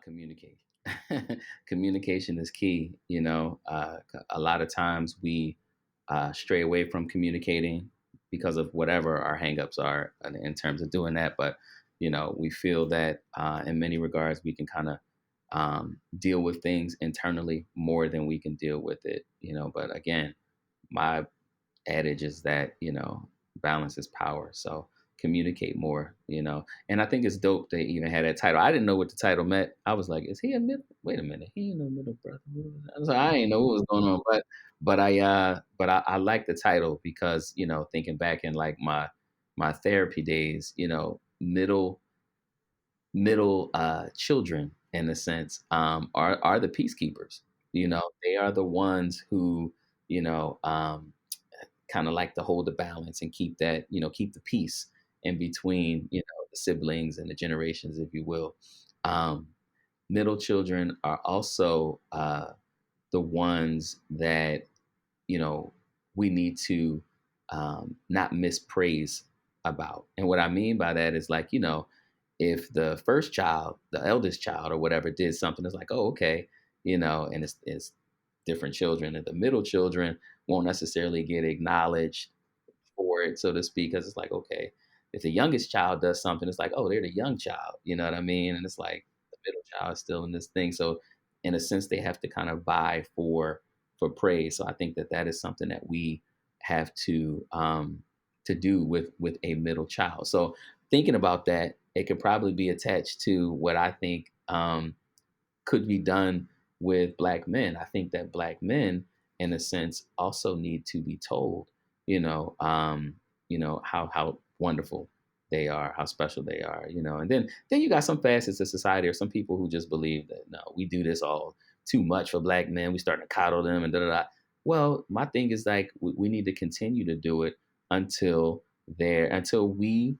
Communicate. Communication is key. A lot of times we stray away from communicating because of whatever our hangups are in terms of doing that. But we feel that in many regards we can kind of deal with things internally more than we can deal with it. But again, my adage is that balance is power. So communicate more. And I think it's dope they even had that title. I didn't know what the title meant. I was like, is he a middle? Wait a minute, he ain't no middle brother. I was like, I didn't know what was going on, but I like the title because thinking back in like my therapy days, middle children in a sense are the peacekeepers. They are the ones who you know um, kind of like to hold the balance and keep that, keep the peace in between, the siblings and the generations, if you will. Um, Middle children are also the ones that, you know, we need to not mispraise about. And what I mean by that is like, if the first child, the eldest child or whatever did something, it's like, oh, okay, and it's different children. And the middle children won't necessarily get acknowledged for it, so to speak, because it's like, okay, if the youngest child does something, it's like, oh, they're the young child, you know what I mean? And it's like the middle child is still in this thing. So in a sense, they have to kind of vie for praise. So I think that is something that we have to do with a middle child. So thinking about that, it could probably be attached to what I think could be done with Black men. I think that Black men, in a sense, also need to be told, how wonderful they are, how special they are, and then you got some facets of society or some people who just believe that no, we do this all too much for Black men. We starting to coddle them and da da da. Well, my thing is like we need to continue to do it until we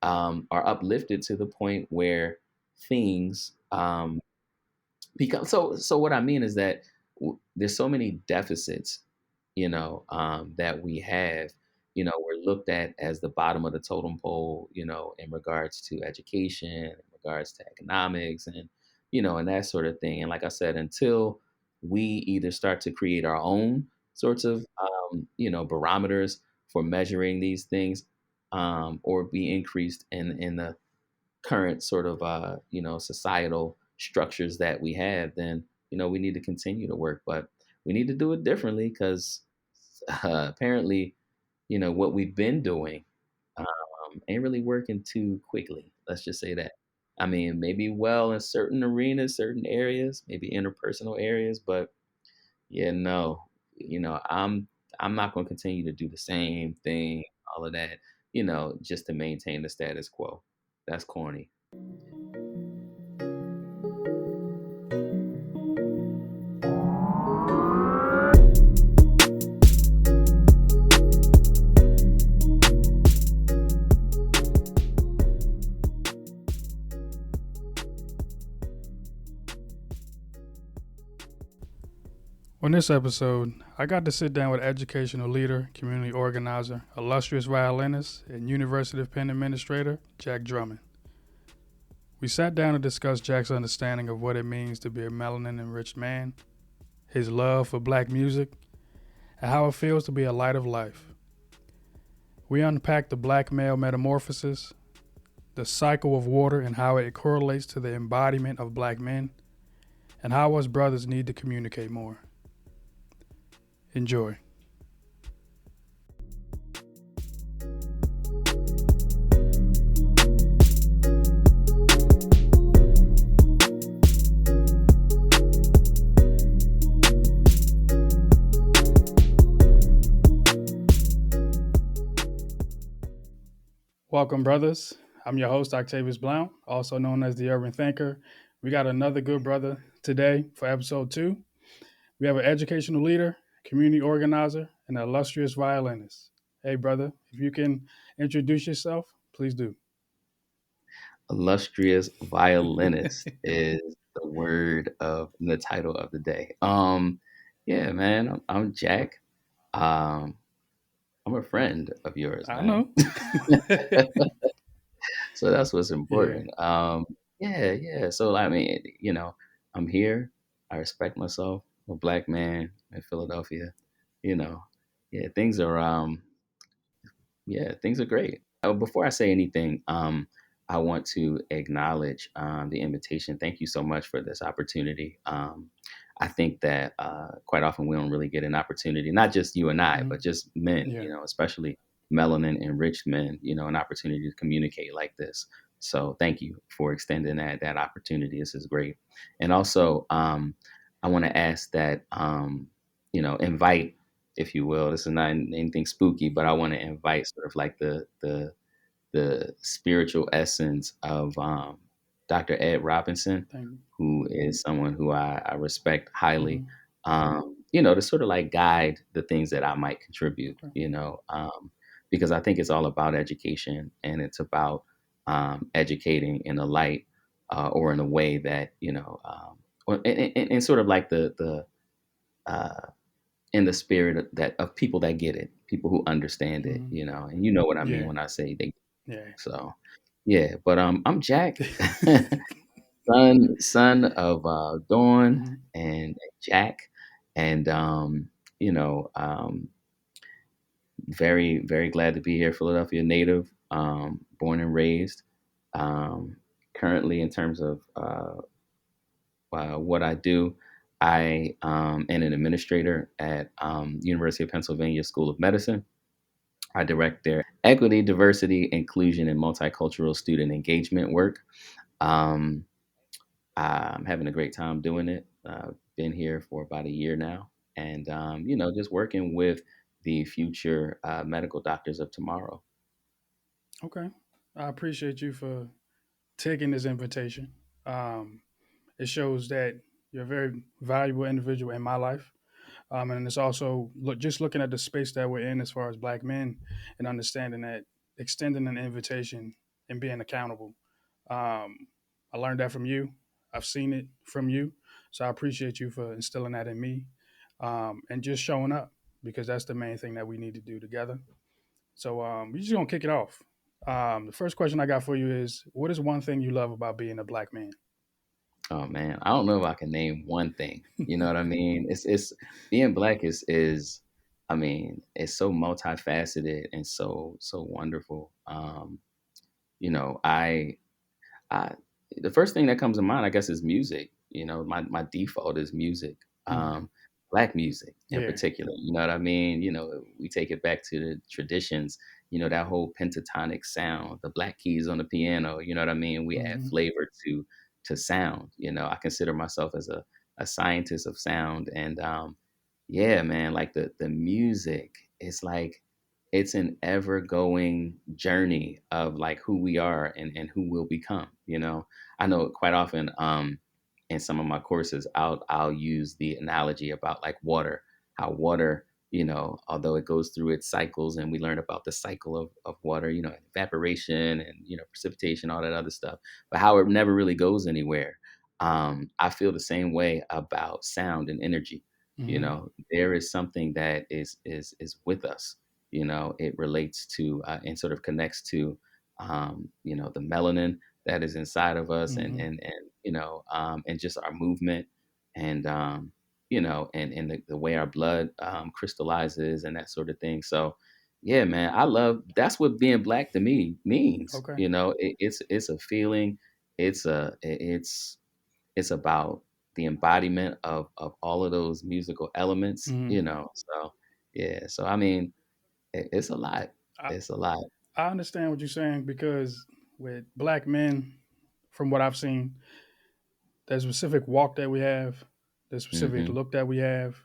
are uplifted to the point where things become so what I mean is that there's so many deficits that we have. We're looked at as the bottom of the totem pole, in regards to education, in regards to economics, and that sort of thing. And like I said, until we either start to create our own sorts of barometers for measuring these things, or be increased in the current sort of societal structures that we have, then we need to continue to work, but we need to do it differently because apparently what we've been doing ain't really working too quickly. Let's just say that. I mean, maybe well in certain arenas, certain areas, maybe interpersonal areas, but yeah, no, I'm not going to continue to do the same thing, all of that, just to maintain the status quo. That's corny. On this episode, I got to sit down with educational leader, community organizer, illustrious violinist, and University of Penn administrator, Jack Drummond. We sat down to discuss Jack's understanding of what it means to be a melanin enriched man, his love for Black music, and how it feels to be a light of life. We unpacked the Black male metamorphosis, the cycle of water and how it correlates to the embodiment of Black men, and how us brothers need to communicate more. Enjoy. Welcome, brothers. I'm your host, Octavius, also known as the Urban Thinker. We got another good brother today for episode 2. We have an educational leader, community organizer, and an illustrious violinist. Hey, brother, if you can introduce yourself, please do. Illustrious violinist is the word of the title of the day. Yeah, man, I'm Jack. Um, I'm a friend of yours, I man. know. So that's what's Yeah. important. yeah. So I mean, I'm here. I respect myself. I'm a black man in Philadelphia. You know, yeah, things are great. Before I say anything, I want to acknowledge the invitation. Thank you so much for this opportunity. I think that quite often we don't really get an opportunity, not just you and I, Hmm. but just men, Yeah, especially melanin enriched men, an opportunity to communicate like this. So thank you for extending that opportunity. This is great. And also, I want to ask that, invite, if you will. This is not anything spooky, but I want to invite sort of like the spiritual essence of Dr. Ed Robinson, thank you. who is someone who I respect highly. Hmm. To sort of like guide the things that I might contribute. Okay. Because I think it's all about education, and it's about educating in a light or in a way that and sort of like the uh, in the spirit of people that get it, people who understand it, Hmm. and you know what I mean Yeah, when I say they. yeah. So yeah, but I'm Jack, son of Dawn Hmm. and Jack, and very very glad to be here. Philadelphia native, born and raised. Um, Currently, in terms of what I do, I am an administrator at University of Pennsylvania School of Medicine. I direct their equity, diversity, inclusion, and multicultural student engagement work. Um, I'm having a great time doing it. Been here for about a year now, and just working with the future medical doctors of tomorrow. Okay. I appreciate you for taking this invitation. Um, it shows that you're a very valuable individual in my life. And it's also just looking at the space that we're in as far as black men and understanding that extending an invitation and being accountable. Um, I learned that from you. I've seen it from you. So I appreciate you for instilling that in me and just showing up because that's the main thing that we need to do together. So we're just going to kick it off. The first question I got for you is what is one thing you love about being a black man? Oh man, I don't know if I can name one thing. You know what I mean? It's being black is I mean, it's so multifaceted and so wonderful. You know, I the first thing that comes to mind, I guess, is music. My default is music, Mm, black music in yeah. particular. You know what I mean? We take it back to the traditions. That whole pentatonic sound, the black keys on the piano. You know what I mean? We add Hmm. flavor to sound. I consider myself as a scientist of sound, and yeah, man, like the music, it's like it's an ever going journey of like who we are and who we'll become. I know quite often in some of my courses I'll use the analogy about like water, how water, although it goes through its cycles, and we learn about the cycle of water, evaporation and precipitation, all that other stuff, but how it never really goes anywhere. I feel the same way about sound and energy. Hmm. There is something that is with us. It relates to and sort of connects to the melanin that is inside of us, Hmm. and just our movement, and and the way our blood crystallizes and that sort of thing. So yeah, man, I love that's what being black to me means. Okay. It's a feeling. It's about the embodiment of all of those musical elements. Hmm. So yeah, so I mean, it's a lot. I, It's a lot. I understand what you're saying because with black men, from what I've seen, there's a specific walk that we have, there's a specific Hmm. look that we have,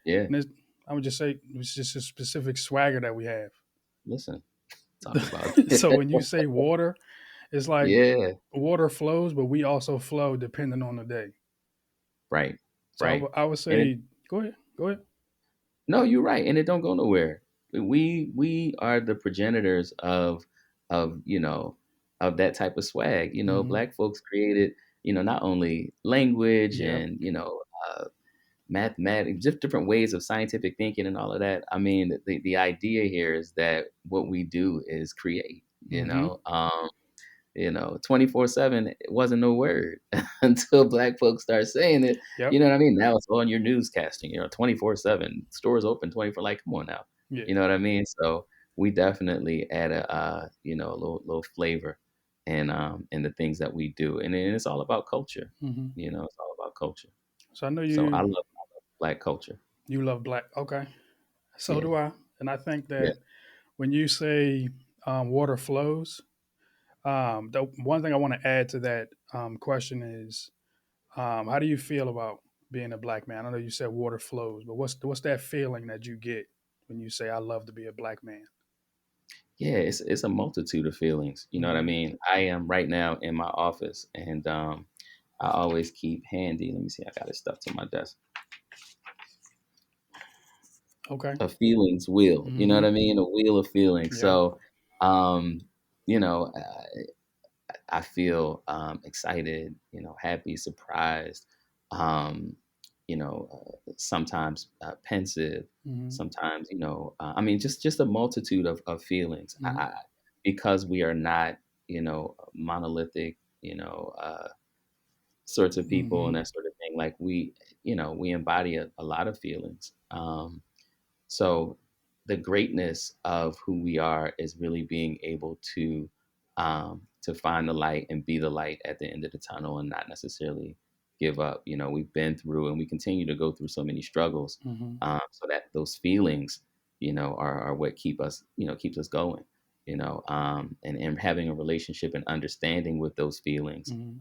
Yeah. and I would just say it's just a specific swagger that we have. Listen, talk about it. So when you say water, it's like Yeah. water flows, but we also flow depending on the day. Right. So Right. I would And it, say, go ahead, go ahead. no, you're right, and it don't go nowhere. We are the progenitors of that type of swag. Hmm. Black folks created not only language Yep. and mathematics, just different ways of scientific thinking and all of that. I mean, the idea here is that what we do is create. Hmm. You know, 24/7 it wasn't no word until black folks start saying it. Yep. You know what I mean? Now it's on your newscasting, 24/7. Stores open 24, like, come on now. Yeah. You know what I mean? So we definitely add a little flavor in the things that we do. And it's all about culture. Hmm. It's all about culture. So I know So I you love black culture. you love black. Okay. So Yeah. do I. And I think Yeah. that when you say water flows, the one thing I want to add to that question is, how do you feel about being a black man? I know you said water flows, but what's that feeling that you get when you say I love to be a black man? Yeah, it's a multitude of feelings. You know what I Hmm. mean? I am right now in my office, and I always keep handy. Let me see. I got it stuck to my desk. Okay. A feelings wheel. You know what Hmm. I mean? A wheel of feelings. Yeah. So, um, you know, I feel excited. Happy, surprised. Um, Sometimes pensive. Hmm. Sometimes, I mean, just a multitude of feelings. Hmm. Because we are not, monolithic. Sorts of people and Hmm. that sort of thing. Like we embody a lot of feelings. So the greatness of who we are is really being able to find the light and be the light at the end of the tunnel and not necessarily give up. We've been through and we continue to go through so many struggles, Hmm. so that those feelings, are what keeps us going. And having a relationship and understanding with those feelings Hmm.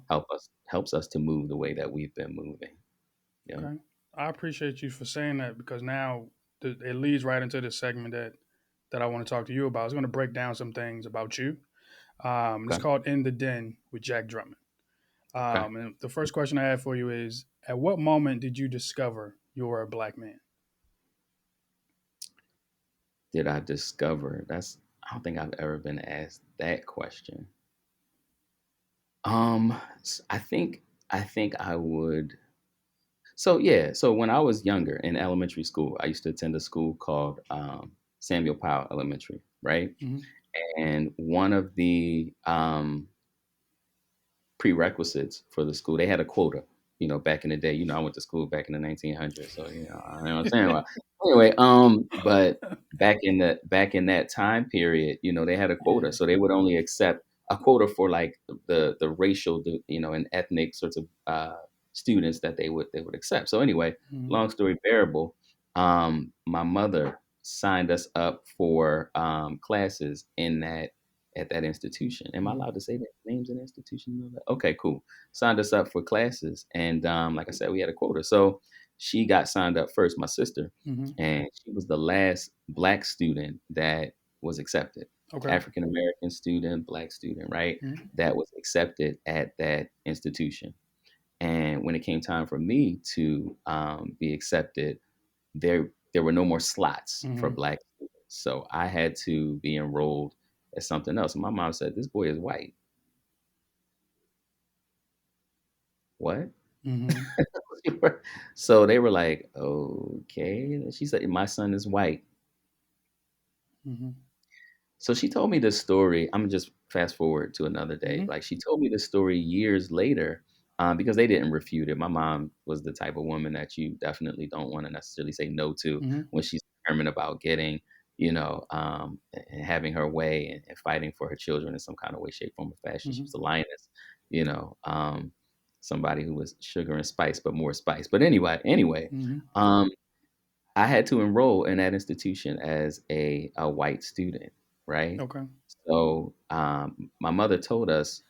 helps us to move the way that we've been moving. Yeah. Okay. I appreciate you for saying that because now it leads right into the segment that I want to talk to you about. I was going to break down some things about you. It's Okay. called In the Den with Jack Drummond. Okay. And the first question I have for you is: at what moment did you discover you were a black man? Did I discover? I don't think I've ever been asked that question. I think I would. So yeah, so when I was younger in elementary school, I used to attend a school called Samuel Powell Elementary, right? Hmm. And one of the prerequisites for the school. They had a quota, back in the day. I went to school back in the 1900s, so I know what I'm saying. Well, anyway, but back in that time period, they had a quota, Yeah. so they would only accept a quota for like the racial, and ethnic sorts of students that they would accept. So anyway, Hmm. long story bearable, my mother signed us up for classes at that institution. Am I Hmm. allowed to say that names in the institution? And all that? Okay, cool. Signed us up for classes, and like I said, we had a quota. So she got signed up first, my sister, Hmm. and she was the last black student that was accepted. Okay. African American student, black student, right? Hmm. That was accepted at that institution. And when it came time for me to be accepted, there were no more slots for Hmm. black students. So I had to be enrolled as something else. And my mom said, "This boy is white." What? Hmm. So they were like, "Okay." She said, "My son is white." Hmm. So she told me this story. I'm just fast forward to another day. Hmm. Like she told me this story years later, because they didn't refute it. My mom was the type of woman that you definitely don't want to necessarily say no to Hmm. when she's determined about getting, and having her way and fighting for her children in some kind of way, shape, form, or fashion. She Hmm. was a lioness, you know, um, somebody who was sugar and spice, but more spice. But anyway, Hmm. um, I had to enroll in that institution as a white student, right? Okay. So my mother told us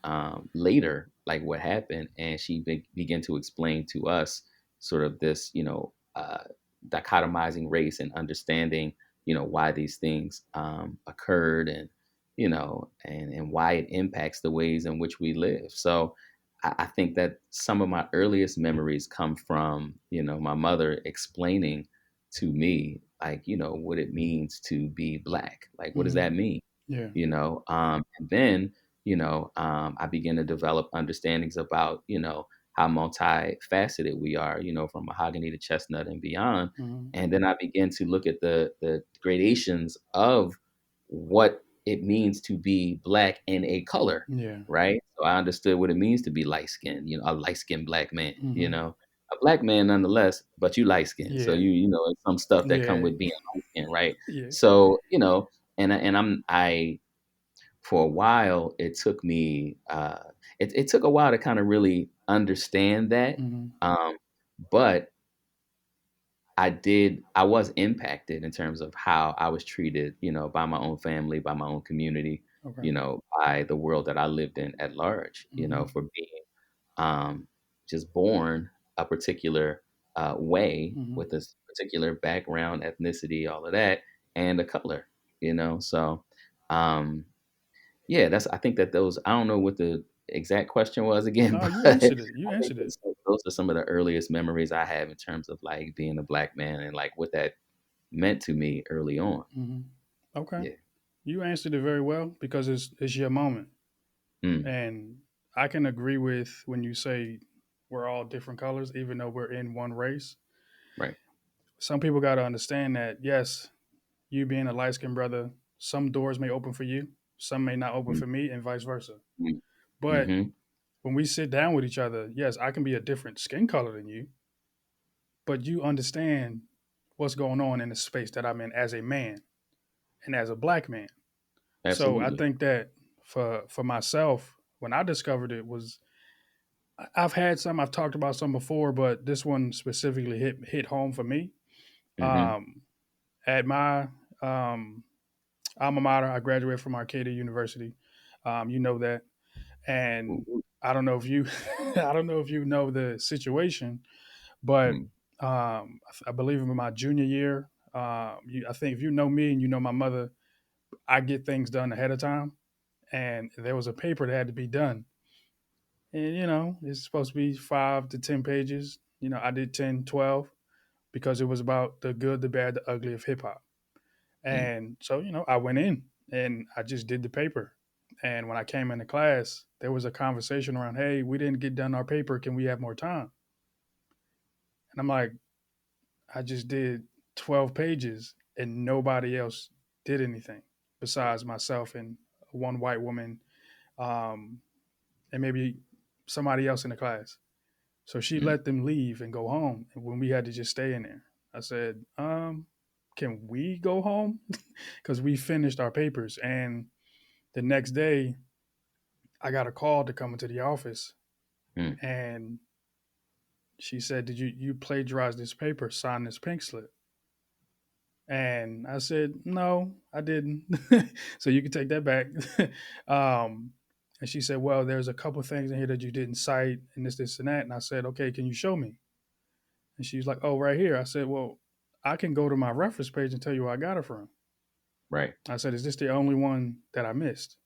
later, like what happened, and she began to explain to us sort of this, dichotomizing race and understanding, why these things occurred, and and why it impacts the ways in which we live. So I think that some of my earliest memories come from, my mother explaining to me, like, what it means to be black. Like, what does Hmm. that mean? Yeah. And then, I began to develop understandings about, how multifaceted we are, from mahogany to chestnut and beyond. Hmm. And then I began to look at the gradations of what it means to be black in a color, Yeah. right? So I understood what it means to be light skinned, a light skinned black man, Hmm. a black man nonetheless, but you light skinned. So Yeah. it's some stuff that come Yeah. with being light skinned, right? Yeah. So, and I for a while, it took me, it took a while to kind of really understand that. Hmm. Um, but I was impacted in terms of how I was treated, by my own family, by my own community, Okay. by the world that I lived in at large, Hmm. for being um, just born a particular way Hmm. with this particular background, ethnicity, all of that, and a color, So, um, yeah, I think that I don't know what the exact question was again, No, you but answered it. You I think answered it. those are some of the earliest memories I have in terms of like being a black man and like what that meant to me early on. Hmm. Okay. Yeah. You answered it very well because it's your moment. Mm, And I can agree with when you say we're all different colors, even though we're in one race. right. Some people got to understand that, yes, you being a light skinned brother, some doors may open for you, some may not open Mm, for me, and vice versa. mm, But mhm. when we sit down with each other, yes, I can be a different skin color than you, but you understand what's going on in the space that I'm in as a man and as a black man. So I Absolutely. think that for myself, when I discovered it was I've had some, I've talked about some before, but this one specifically hit home for me. Mhm. Um, at my um, alma mater, I graduated from Arcadia University. You know that, Ooh, and ooh, I don't know if you, I don't know if you know the situation, but mm, I believe in my junior year. I think if you know me and you know my mother, I get things done ahead of time, and there was a paper that had to be done, and it's supposed to be 5 to 10 pages. I did 10, 12 because it was about the good, the bad, the ugly of hip hop. mm, And so, I went in and I just did the paper. And when I came into class, there was a conversation around, hey, we didn't get done our paper. Can we have more time? And I'm like, I just did 12 pages and nobody else did anything besides myself and one white woman, um, and maybe somebody else in the class. So she mm, let them leave and go home. And when we had to just stay in there, I said, can we go home? Because we finished our papers. And the next day, I got a call to come into the office. mm, And she said, did you plagiarize this paper, sign this pink slip? And I said, no, I didn't. So you can take that back. um, and she said, well, there's a couple things in here that you didn't cite, and this, and that. And I said, okay, can you show me? And she was like, oh, right here. I said, well, I can go to my reference page and tell you where I got it from. right. I said, is this the only one that I missed?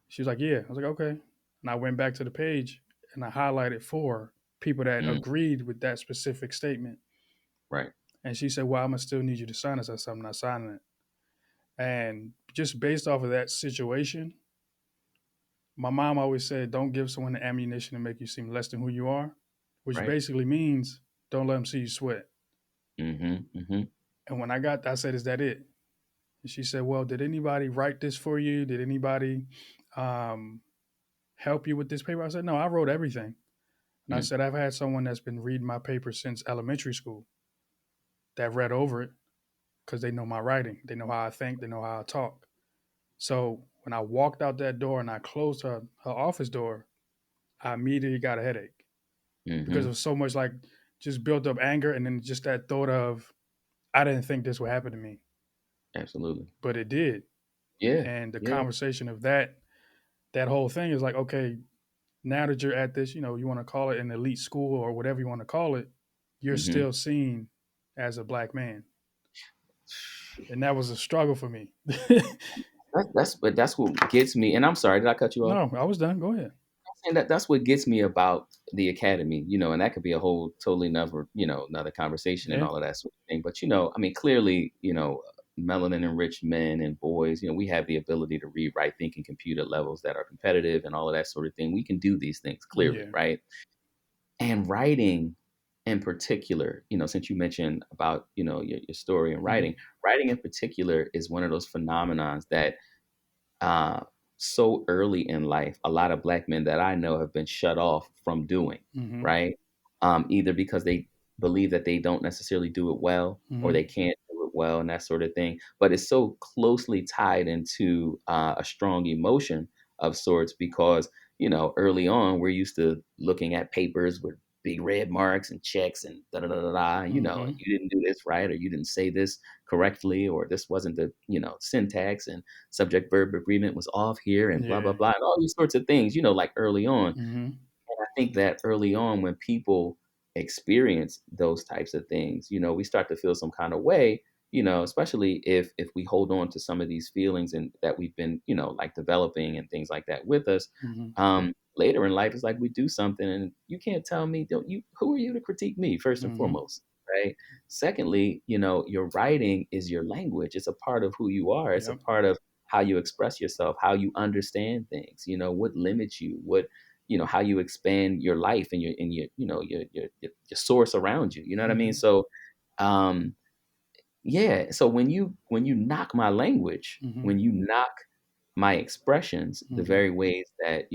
She was like, yeah. I was like, okay. And I went back to the page and I highlighted 4 people that Mm, agreed with that specific statement. right. And she said, well, I'm going to still need you to sign this. I said, I'm not signing it. And just based off of that situation, my mom always said, don't give someone the ammunition to make you seem less than who you are, which Right. basically means don't let them see you sweat. Mhm. Mhm. And when I said, is that it? And she said, well, did anybody write this for you? Did anybody um, help you with this paper? I said, no, I wrote everything. And I Mm, said, I've had someone that's been reading my paper since elementary school that read over it because they know my writing. They know how I think. They know how I talk. So when I walked out that door and I closed her office door, I immediately got a headache because it mhm. was so much like just built up anger and then just that thought of, I didn't think this would happen to me, Absolutely. but it did. Yeah. And the Yeah. conversation of that whole thing is like, okay, now that you're at this, you want to call it an elite school or whatever you want to call it, you're Mhm. still seen as a black man. And that was a struggle for me. That's what gets me. And I'm sorry, did I cut you off? No, I was done. Go ahead. And that's what gets me about the academy, and that could be a whole totally another conversation and Yeah. all of that sort of thing. But I mean, clearly, melanin enriched men and boys, we have the ability to read, write, think, and compute at levels that are competitive and all of that sort of thing. We can do these things clearly, Yeah. right? And writing in particular, since you mentioned about, your story and Hmm. writing in particular is one of those phenomenons that uh, so early in life, a lot of black men that I know have been shut off from doing, Mm-hmm. right? Either because they believe that they don't necessarily do it well or Mm-hmm. they can't do it well and that sort of thing. But it's so closely tied into a strong emotion of sorts because, early on, we're used to looking at papers with big red marks and checks and da da da da da. Mm-hmm. You didn't do this right or you didn't say this correctly or this wasn't the, syntax and subject verb agreement was off here and blah blah Yeah. blah and all these sorts of things like early on. Mm-hmm. And I think that early on when people experience those types of things, we start to feel some kind of way, especially if we hold on to some of these feelings and that we've been, like developing and things like that with us. Mm-hmm. Later in life, it's like we do something and you can't tell me, don't you, who are you to critique me, first and Mm-hmm. foremost, right? Secondly, your writing is your language. It's a part of who you are. It's a Yep. part of how you express yourself, how you understand things, what limits you, what how you expand your life and your source around you, you know what I mean? Mm-hmm. So um yeah, so when you knock my language, Mm-hmm. when you knock my expressions, the Mm-hmm. very ways that,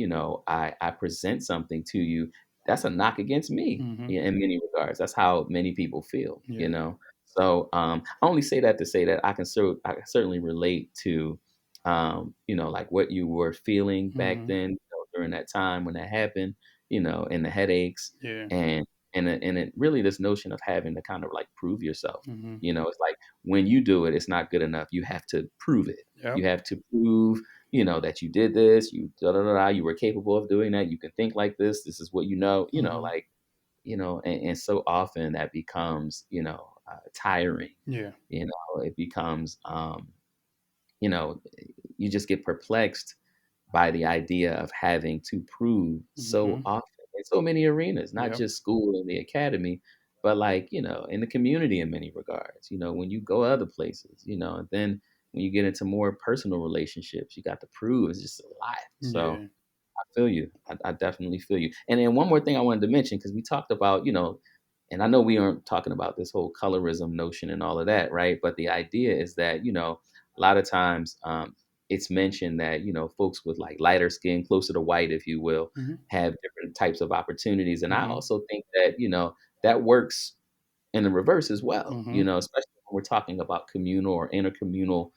I present something to you, that's a knock against me Mm-hmm. in many regards. That's how many people feel. Yeah. So I only say that to say that I can certainly relate to like what you were feeling back Mm-hmm. then, during that time when that happened, and the headaches Yeah. and it really this notion of having to kind of like prove yourself. Mm-hmm. It's like when you do it, it's not good enough. You have to prove it. Yep. You have to prove, that you did this, you da da da da, you were capable of doing that. You can think like this. This is what Mm-hmm. like, and so often that becomes, tiring. Yeah. It becomes, you know, you just get perplexed by the idea of having to prove so Mm-hmm. often in so many arenas, not Yep. just school and the academy, but like, in the community in many regards, when you go other places, and then when you get into more personal relationships, you got to prove it's just a lot. So Yeah. I feel you. I definitely feel you. And then one more thing I wanted to mention, because we talked about, and I know we aren't talking about this whole colorism notion and all of that, right? But the idea is that, a lot of times it's mentioned that, folks with like lighter skin, closer to white, if you will, Mm-hmm. have different types of opportunities. And I Mm-hmm. also think that, that works in the reverse as well, Mm-hmm. especially when we're talking about communal or intercommunal,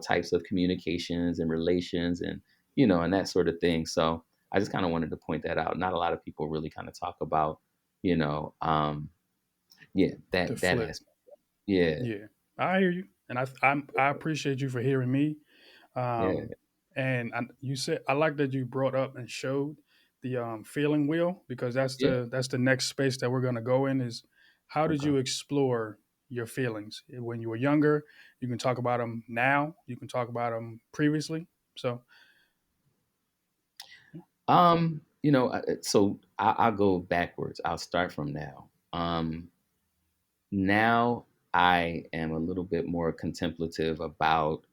types of communications and relations and, and that sort of thing. So I just kind of wanted to point that out. Not a lot of people really kind of talk about, you know, um, yeah, The that flip. aspect. Yeah, Yeah. I hear you, and I appreciate you for hearing me. yeah, And you said I like that you brought up and showed the feeling wheel because yeah. that's the next space that we're gonna go in is how did Okay. you explore your feelings when you were younger? You can talk about them now. You can talk about them previously. So So I'll go backwards. I'll start from now. Now I am a little bit more contemplative about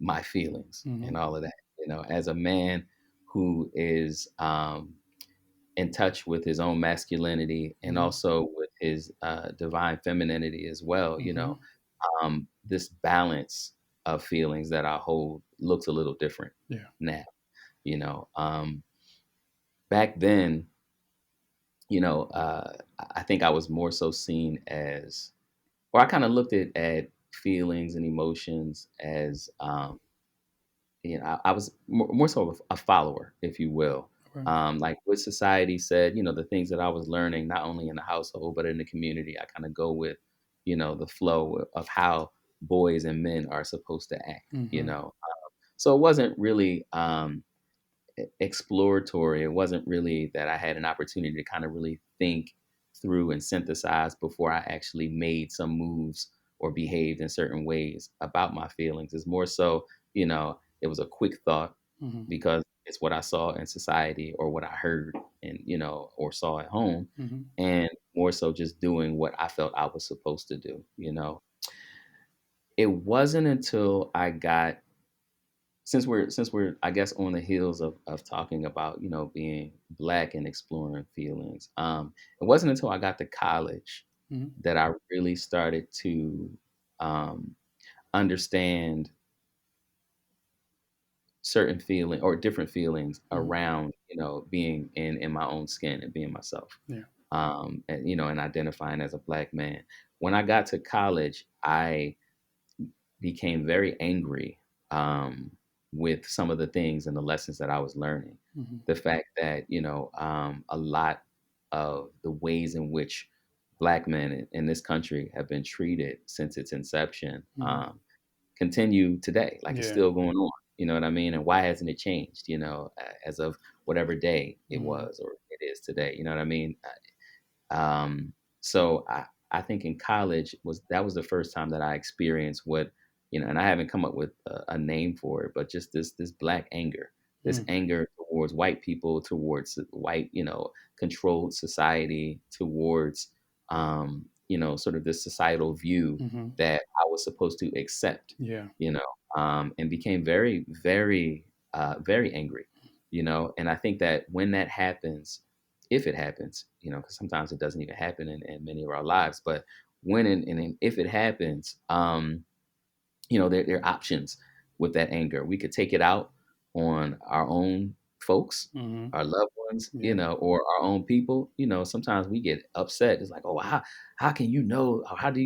my feelings hmm and all of that. As a man who is in touch with his own masculinity and hmm also with his divine femininity as well. hmm This balance of feelings that I hold looks a little different yeah. now. Back then, I think I was more so seen as, or I kind of looked at feelings and emotions as, I was more so of a follower, if you will. Okay. Like what society said, the things that I was learning, not only in the household, but in the community, I kind of go with, the flow of how boys and men are supposed to act. hmm So it wasn't really, exploratory. It wasn't really that I had an opportunity to kind of really think through and synthesize before I actually made some moves or behaved in certain ways about my feelings. It's more so, it was a quick thought hmm because it's what I saw in society or what I heard and, or saw at home. hmm And more so just doing what I felt I was supposed to do. It wasn't until I got since we're I guess on the heels of talking about being black and exploring feelings, it wasn't until I got to college hmm that I really started to um understand certain feeling or different feelings Mhm. around, being in my own skin and being myself. Yeah. And and identifying as a black man. When I got to college, I became very angry with some of the things and the lessons that I was learning. Mhm. The fact that a lot of the ways in which black men in this country have been treated since its inception Mhm. continue today. Like it's Yeah. still going on. You know what I mean? And why hasn't it changed? As of whatever day it Mhm. was or it is today. You know what I mean? So I think in college that was the first time that I experienced what, and I haven't come up with a name for it, but just this black anger, this Mm. anger towards white people, towards white, controlled society, towards, sort of this societal view Mhm. that I was supposed to accept, Yeah. and became very, very, very angry, and I think that when that happens, if it happens, because sometimes it doesn't even happen in many of our lives, but when and if it happens, there are options with that anger. We could take it out on our own folks, Mhm. our loved ones, Yeah. or our own people. Sometimes we get upset. It's like, oh, how can you know? Or how do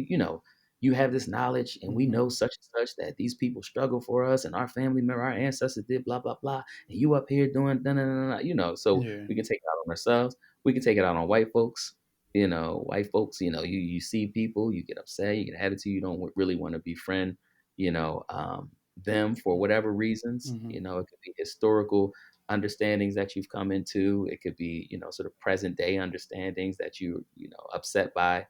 you have this knowledge, and we Mhm. know such and such that these people struggle for us, and our family member, our ancestors did blah blah blah, and you up here doing da, da, da, da, So Yeah. we can take it out on ourselves. We can take it out on white folks. White folks. You see people, you get upset, you get an attitude, you don't really want to befriend you know, um, them for whatever reasons. Mhm. It could be historical understandings that you've come into. It could be, sort of present day understandings that upset by.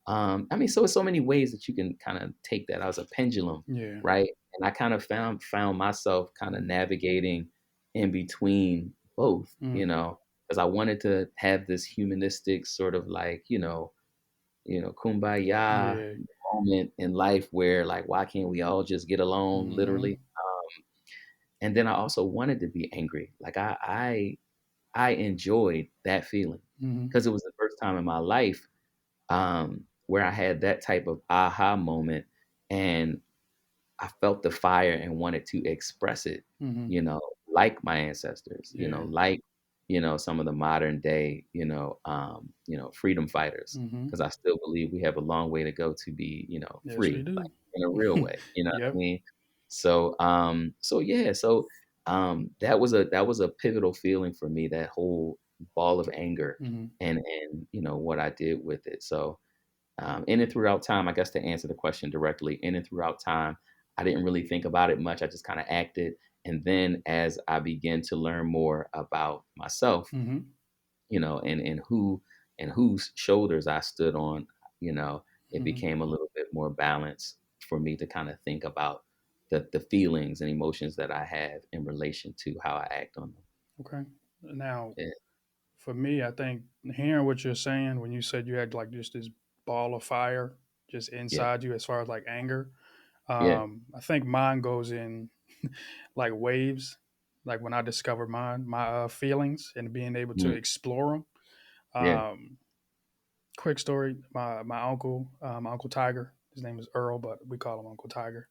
I mean, so it's so many ways that you can kind of take that as a pendulum, Yeah. right? And I kind of found myself kind of navigating in between both, Mm. because I wanted to have this humanistic sort of like, kumbaya Yeah. moment in life where like, why can't we all just get along, Mhm. literally? And then I also wanted to be angry. Like I enjoyed that feeling Mhm. because it was the first time in my life where I had that type of aha moment, and I felt the fire and wanted to express it, Mhm. like my ancestors, Yeah. like, some of the modern day, freedom fighters, Mhm. because I still believe we have a long way to go to be, Yes, we free, do. like in a real way, you know what I Yep. mean? So yeah, that was a pivotal feeling for me, that whole ball of anger Mhm. and what I did with it. So in and throughout time, I guess to answer the question directly, in and throughout time, I didn't really think about it much. I just kind of acted. And then as I began to learn more about myself, Mhm. and whose shoulders I stood on, it Mhm. became a little bit more balanced for me to kind of think about the feelings and emotions that I have in relation to how I act on them. Okay. Now, Yeah, for me, I think hearing what you're saying when you said you had like just this ball of fire just yeah, inside you as far as like anger, yeah. I think mine goes in like waves. Like when I discovered my feelings and being able to Mm, explore them. yeah. Um, quick story: my uncle, Uncle Tiger. His name is Earl, but we call him Uncle Tiger.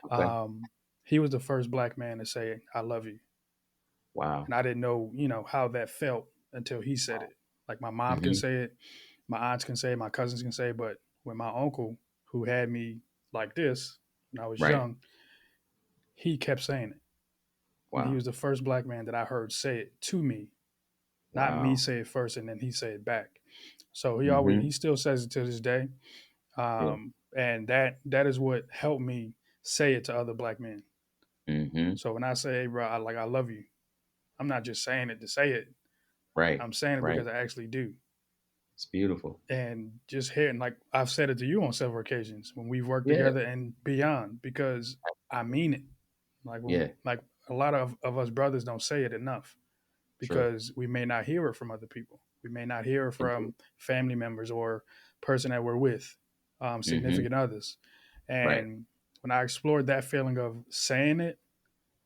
Okay. Um, he was the first black man to say "I love you," Wow. and I didn't know, how that felt until he said it. Like my mom can Hmm. say it, my aunts can say it, my cousins can say it, but when my uncle, who had me like this when I was Right. young, he kept saying it, and he Wow. was the first black man that I heard say it to me, not me Wow. say it first and then he say it back. So he Hmm. still says it to this day, Yeah. and that is what helped me say it to other black men. Hmm. So when I say, hey, bro, I love you, I'm not just saying it to say it. Right. I'm saying it Right. because I actually do. It's beautiful. And just hearing, like I've said it to you on several occasions when we've worked Yeah. together and beyond, because I mean it. Like Yeah. like a lot of us brothers don't say it enough True. because we may not hear it from other people. We may not hear it Indeed. from family members or person that we're with, Hmm. significant others. Right. And when I explored that feeling of saying it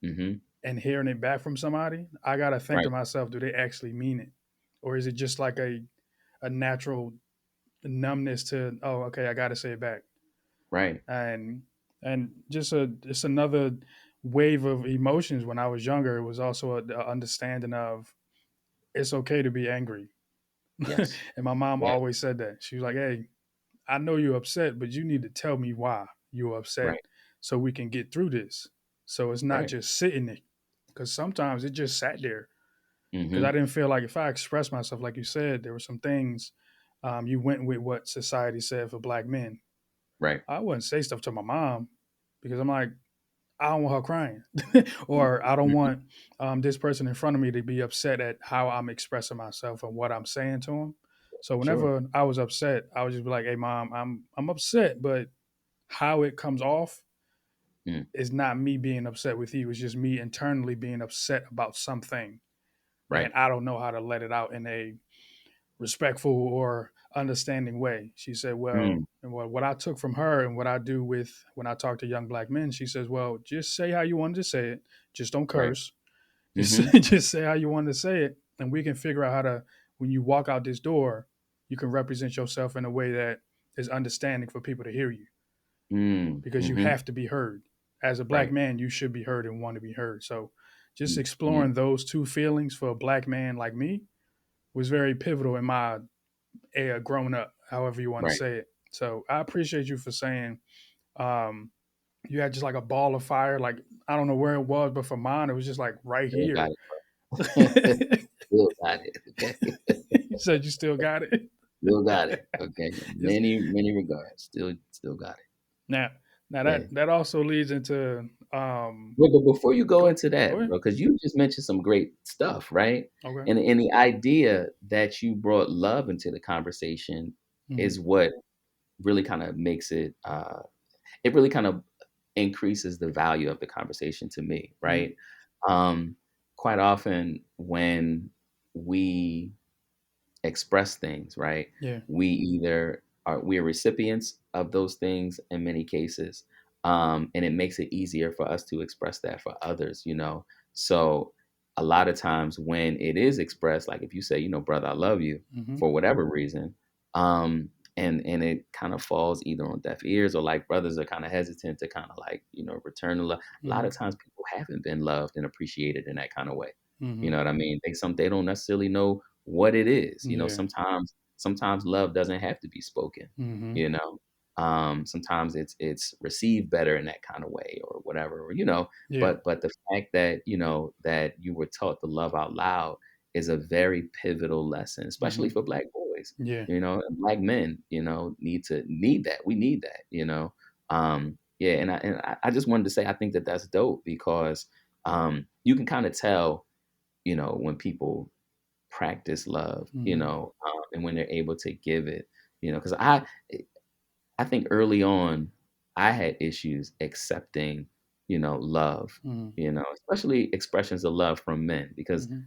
Hmm. and hearing it back from somebody, I gotta think to Right. myself, do they actually mean it, or is it just like a natural numbness to, okay, I gotta say it back. Right. And just another wave of emotions when I was younger. It was also a understanding of it's okay to be angry. Yes. And my mom Right. always said that. She was like, "Hey, I know you're upset, but you need to tell me why you're upset Right. so we can get through this. So it's not Right. just sitting there." Because sometimes it just sat there. Because I Mm-hmm. didn't feel like if I expressed myself, like you said, there were some things you went with what society said for black men. Right. I wouldn't say stuff to my mom because I'm like, I don't want her crying, or I don't Mm-hmm. want this person in front of me to be upset at how I'm expressing myself and what I'm saying to him. So Sure. whenever I was upset, I would just be like, "Hey, mom, I'm upset, but how it comes off Mm. is not me being upset with you. It's just me internally being upset about something, and Right. I don't know how to let it out in a respectful or understanding way." She said, "Well," Mm. and what I took from her and what I do with when I talk to young black men, she says, "Well, just say how you wanted to say it. Just don't Right. curse. Just Mm-hmm. just say how you wanted to say it, and we can figure out how to. When you walk out this door, you can represent yourself in a way that is understanding for people to hear you, Mm. because you Mm-hmm. have to be heard. As a black Right. man, you should be heard and want to be heard." So, just Mm-hmm. exploring those two feelings for a black man like me was very pivotal in my growing up, however you want to Right. say it. So I appreciate you for saying um, you had just like a ball of fire. Like, I don't know where it was, but for mine, it was just like right Still got here. it. Still got it. Okay. You said you still got it. Still got it. Okay. It's- Many regards. Still got it. now, now Yeah. that also leads into Well, but before you go go into go that, ahead. bro, because you just mentioned some great stuff, right? Okay. And the idea that you brought love into the conversation Mm-hmm. is what really kind of makes it it really kind of increases the value of the conversation to me, Mm-hmm. right? Um, Quite often when we express things, right? Yeah. We're recipients of those things in many cases, and it makes it easier for us to express that for others, you know. So a lot of times when it is expressed, like if you say, you know, brother, I love you Mm-hmm. for whatever reason, and it kind of falls either on deaf ears or like brothers are kind of hesitant to kind of like you know return the love. A lot Mm-hmm. of times people haven't been loved and appreciated in that kind of way. Mm-hmm. You know what I mean? They don't necessarily know what it is. You know, Yeah. sometimes love doesn't have to be spoken, Mm-hmm. you know. Sometimes it's received better in that kind of way or whatever, you know. Yeah. But the fact that, you know, that you were taught to love out loud is a very pivotal lesson, Mm-hmm. especially for black boys, Yeah. you know, and black men, you know, need that. We need that, you know. Yeah, and I just wanted to say I think that that's dope because you can kind of tell, you know, when people practice love, you Mm-hmm. know, and when they're able to give it, you know, because I think early on I had issues accepting, you know, love, Mm-hmm. you know, especially expressions of love from men because Mm-hmm.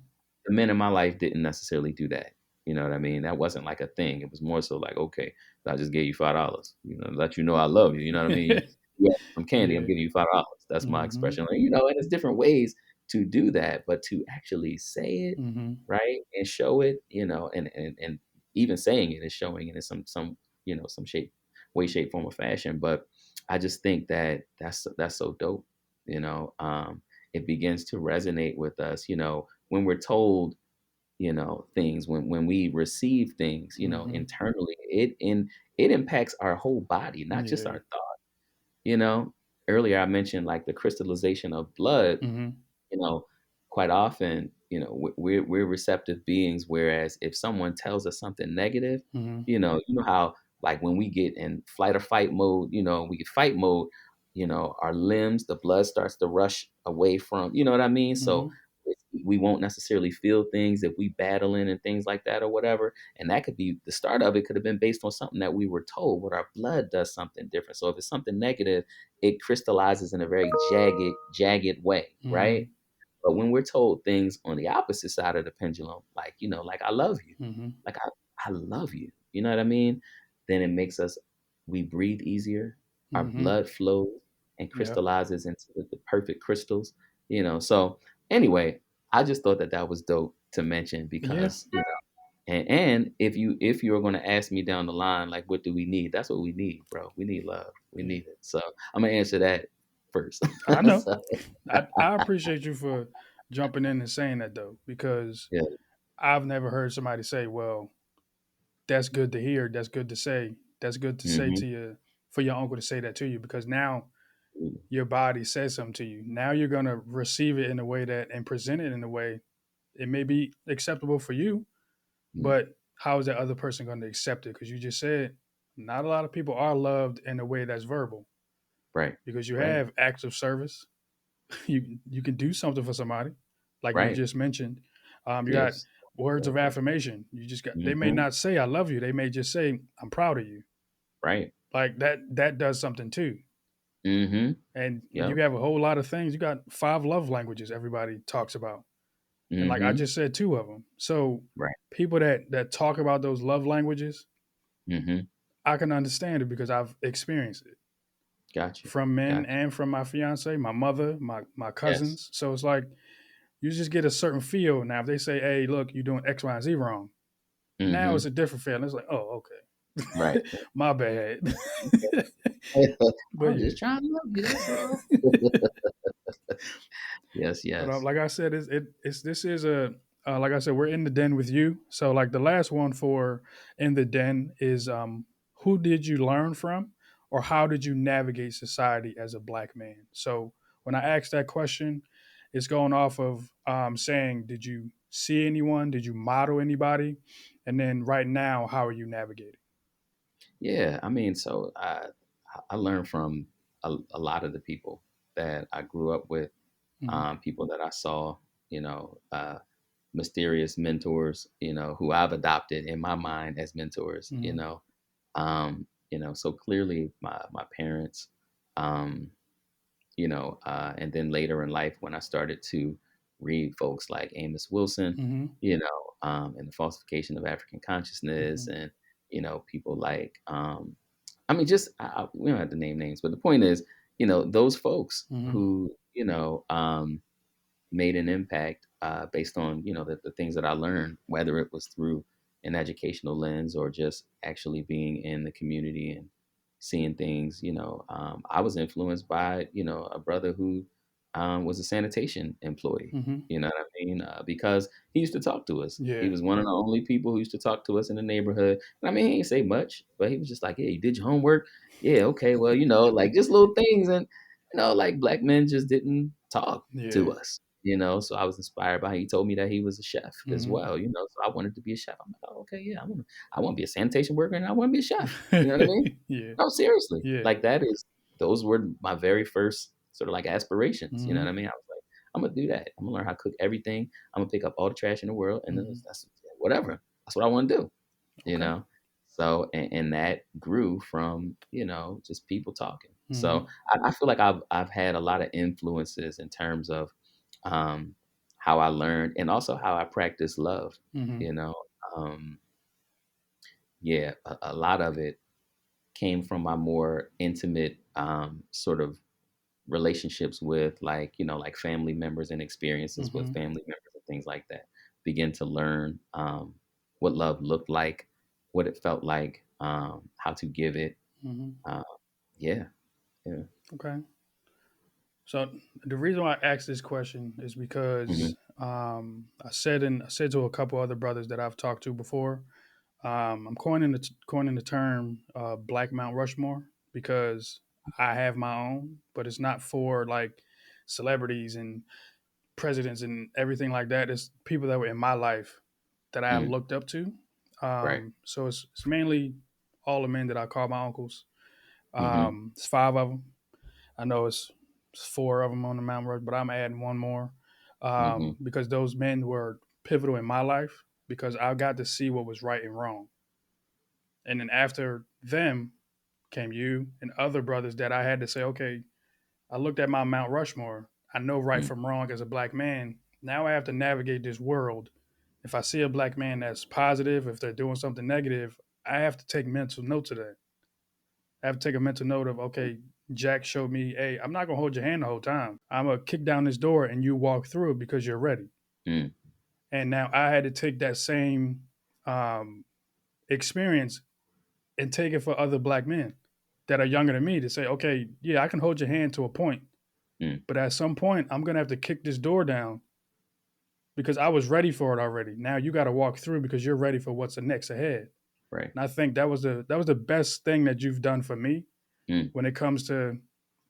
the men in my life didn't necessarily do that. You know what I mean? That wasn't like a thing. It was more so like, okay, I just gave you $5, you know, let you know I love you. You know what I mean? You ask for some candy, I'm Yeah. giving you $5. That's my Mm-hmm. expression. Like, you know, and there's different ways to do that, but to actually say it, Mm-hmm. right, and show it, you know, and even saying it is showing it in some you know some shape, form, or fashion. But I just think that that's so dope. You know, it begins to resonate with us. You know, when we're told, you know, things, when we receive things, you know, Mm-hmm. internally, it impacts our whole body, not just Yeah. our thought. You know, earlier I mentioned like the crystallization of blood, Mm-hmm. you know, quite often, you know, we're receptive beings. Whereas if someone tells us something negative, Mm-hmm. you know how like when we get in flight or fight mode, you know, we get fight mode, you know, our limbs, the blood starts to rush away from, you know what I mean? Mm-hmm. So we won't necessarily feel things if we battling and things like that or whatever. And that could be the start of it could have been based on something that we were told, but our blood does something different. So if it's something negative, it crystallizes in a very jagged way, Mm-hmm. right? But when we're told things on the opposite side of the pendulum, like, you know, like I love you, Mm-hmm. like I love you, you know what I mean? Then it makes us, we breathe easier, our Mm-hmm. blood flows and Yep. crystallizes into the perfect crystals, you know. So anyway, I just thought that that was dope to mention Yeah. because, you know, and if you were going to ask me down the line, like, what do we need? That's what we need, bro. We need love. We Yeah. need it. So I'm gonna answer that first. I know. So, I appreciate you for jumping in and saying that though, because yeah. I've never heard somebody say, "Well, that's good to hear. That's good to say. That's good to say Hmm. to you for your uncle to say that to you because now your body says something to you. Now you're gonna receive it in a way that and present it in a way it may be acceptable for you, Mm. but how is that other person going to accept it? Because you just said not a lot of people are loved in a way that's verbal Right. because you Right. have acts of service. You can do something for somebody, like you Right. just mentioned. You got Gifts. words Yeah. of affirmation. You just got. They may Hmm. not say "I love you." They may just say "I'm proud of you." Right. Like that. That does something too. Hmm. And you Yep. have a whole lot of things. You got 5 love languages everybody talks about, and like I Hmm. just said 2 of them. So Right. people that talk about those love languages, Hmm. I can understand it because I've experienced it Gotcha. from men Gotcha. and from my fiance, my mother, my Yes. cousins. So it's like you just get a certain feel. Now, if they say, "Hey, look, you're doing X, Y, and Z wrong," now it's Hmm. a different feeling. It's like, "Oh, Right. okay, my bad." I But was yeah. just trying to love you. That's all. Yes. But Yes. like I said, it's this is a like I said, we're in the den with you. So like the last one for in the den is who did you learn from, or how did you navigate society as a black man? So when I asked that question, it's going off of saying, did you see anyone? Did you model anybody? And then right now, how are you navigating? Yeah. I mean, so I learned from a lot of the people that I grew up with, Hmm. people that I saw, mysterious mentors, who I've adopted in my mind as mentors, Hmm. so clearly my parents, um, and then later in life when I started to read folks like Amos Wilson, Hmm. and the falsification of African consciousness, Hmm. and people like, I mean, just we don't have to name names, but the point is, those folks Hmm. who made an impact based on the things that I learned, whether it was through an educational lens or just actually being in the community and seeing things. I was influenced by a brother who was a sanitation employee. Hmm. You know what I mean? Because he used to talk to us. He Yeah. was one of the only people who used to talk to us in the neighborhood. And I mean, he didn't say much, but he was just like, "Yeah, you did your homework. Yeah, okay, well, like just little things." And like black men just didn't talk Yeah. to us. So I was inspired by him. He told me that he was a chef as Hmm. well, so I wanted to be a chef. I'm like, "Oh, okay, yeah, I want to be a sanitation worker and I want to be a chef." You know what I mean? Yeah. No, seriously. Yeah. Like those were my very first sort of like aspirations. You know Hmm. what I mean? I was like, I'm gonna do that. I'm gonna learn how to cook everything. I'm gonna pick up all the trash in the world, and then Hmm. that's whatever. That's what I want to do. You Okay. know. So and that grew from just people talking. So Hmm. I feel like I've had a lot of influences in terms of um, how I learned and also how I practice love. Hmm. You know, um, yeah, a lot of it came from my more intimate sort of relationships with like family members and experiences with Hmm. family members and things like that. Begin to learn what love looked like, what it felt like, how to give it. Hmm. Uh, yeah, yeah. Okay. So the reason why I asked this question is Hmm. because I said to a couple other brothers that I've talked to before, I'm coining the term Black Mount Rushmore because I have my own, but it's not for like celebrities and presidents and everything like that. It's people that were in my life that I Mm, looked up to. right. So it's mainly all the men that I call my uncles. Hmm. It's 5 of them. I know it's 4 of them on the Mount Rush, but I'm adding one more Hmm. because those men were pivotal in my life because I got to see what was right and wrong. And then after them came you and other brothers that I had to say, okay, I looked at my Mount Rushmore. I know right Mm, from wrong as a black man. Now I have to navigate this world. If I see a black man that's positive, if they're doing something negative, I have to take mental notes of that. I have to take a mental note of, okay, Jack showed me, hey, I'm not gonna hold your hand the whole time. I'm gonna kick down this door and you walk through it because you're ready. mm, And now I had to take that same um, experience and take it for other black men that are younger than me to say, okay, yeah, I can hold your hand to a point, Mm. But at some point, I'm gonna have to kick this door down because I was ready for it already. Now you got to walk through because you're ready for what's the next ahead. Right. And I think that was the best thing that you've done for me Mm. when it comes to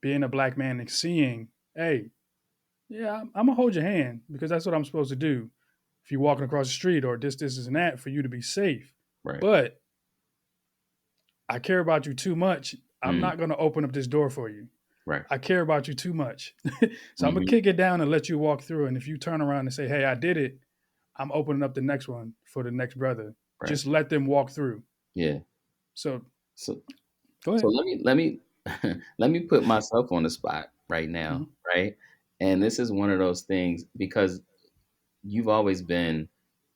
being a black man and seeing, hey, yeah, I'm gonna hold your hand because that's what I'm supposed to do. If you're walking across the street or this, and that for you to be safe. Right. But I care about you too much. I'm Mm. not gonna open up this door for you. Right. I care about you too much. So I'm gonna Hmm. kick it down and let you walk through. And if you turn around and say, hey, I did it, I'm opening up the next one for the next brother. Right. Just let them walk through. Yeah. So So go so ahead. let me let me put myself on the spot right now, Mm-hmm. right? And this is one of those things because you've always been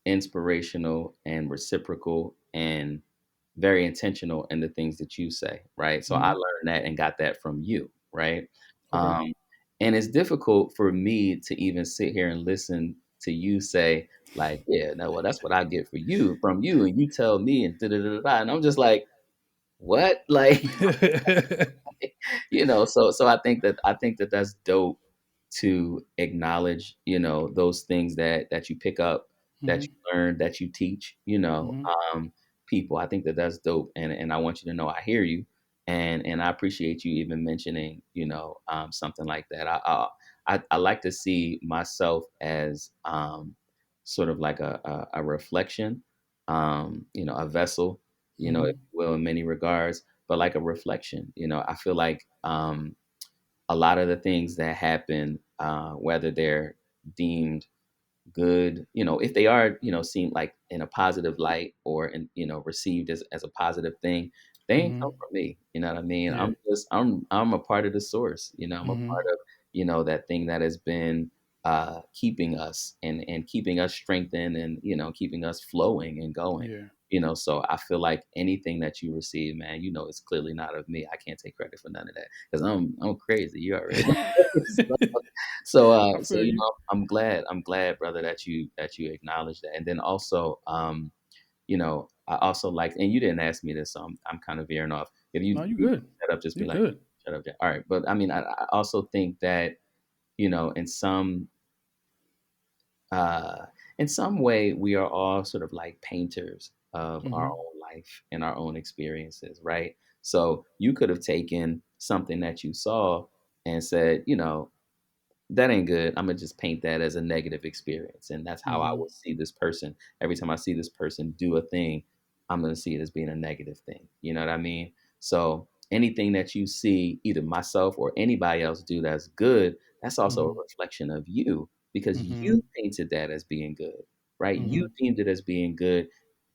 inspirational and reciprocal and very intentional in the things that you say, right? So I Mm-hmm. learned that and got that from you, right? Okay. Um, and it's difficult for me to even sit here and listen to you say, like, yeah, no, well, that's what I get for you from you, and you tell me, and da da da da, and I'm just like, what, like, so I think that that's dope to acknowledge, those things that you pick up, that Mm-hmm. you learn, that you teach, Mm-hmm. people. I think that that's dope, and I want you to know I hear you, and I appreciate you even mentioning, something like that. I like to see myself as sort of like a reflection, a vessel, if Mm-hmm. you will, in many regards, but like a reflection. I feel like a lot of the things that happen, whether they're deemed good, if they are, seen like in a positive light or received as a positive thing, they ain't Mm-hmm. come from me. You know what I mean? Yeah. I'm a part of the source. I'm a Mm-hmm. part of, that thing that has been keeping us and keeping us strengthened and keeping us flowing and going. Yeah. So I feel like anything that you receive, man, it's clearly not of me. I can't take credit for none of that because I'm crazy. You already know. I So feel you. I'm glad, brother, that you acknowledge that. And then also, I also like, and you didn't ask me this, so I'm kind of veering off. If No, you you good. shut up, just be You like, good. shut up, Jack. All right. But I mean, I also think that, in uh, some way, we are all sort of like painters of our Mm-hmm. own life and our own experiences, right? So you could have taken something that you saw and said, that ain't good. I'm gonna just paint that as a negative experience, and that's how I Mm-hmm. would see this person. Every time I see this person do a thing, I'm gonna see it as being a negative thing. You know what I mean? So anything that you see, either myself or anybody else do that's good, that's also a Mm-hmm. reflection of you because Mm-hmm. you painted that as being good, right? You Mm-hmm. deemed it as being good,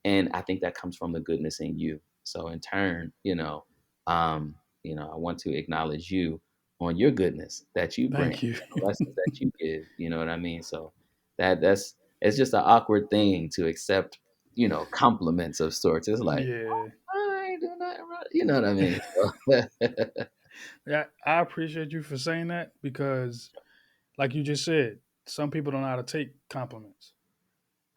and I think that comes from the goodness in you. So in turn, I want to acknowledge you on your goodness that you bring Thank you. and the lessons that you give. You know what I mean? So that's it's just an awkward thing to accept, compliments of sorts. It's like, Yeah. I ain't doing nothing right. You know what I mean? So, Yeah. I appreciate you for saying that because, like you just said, some people don't know how to take compliments.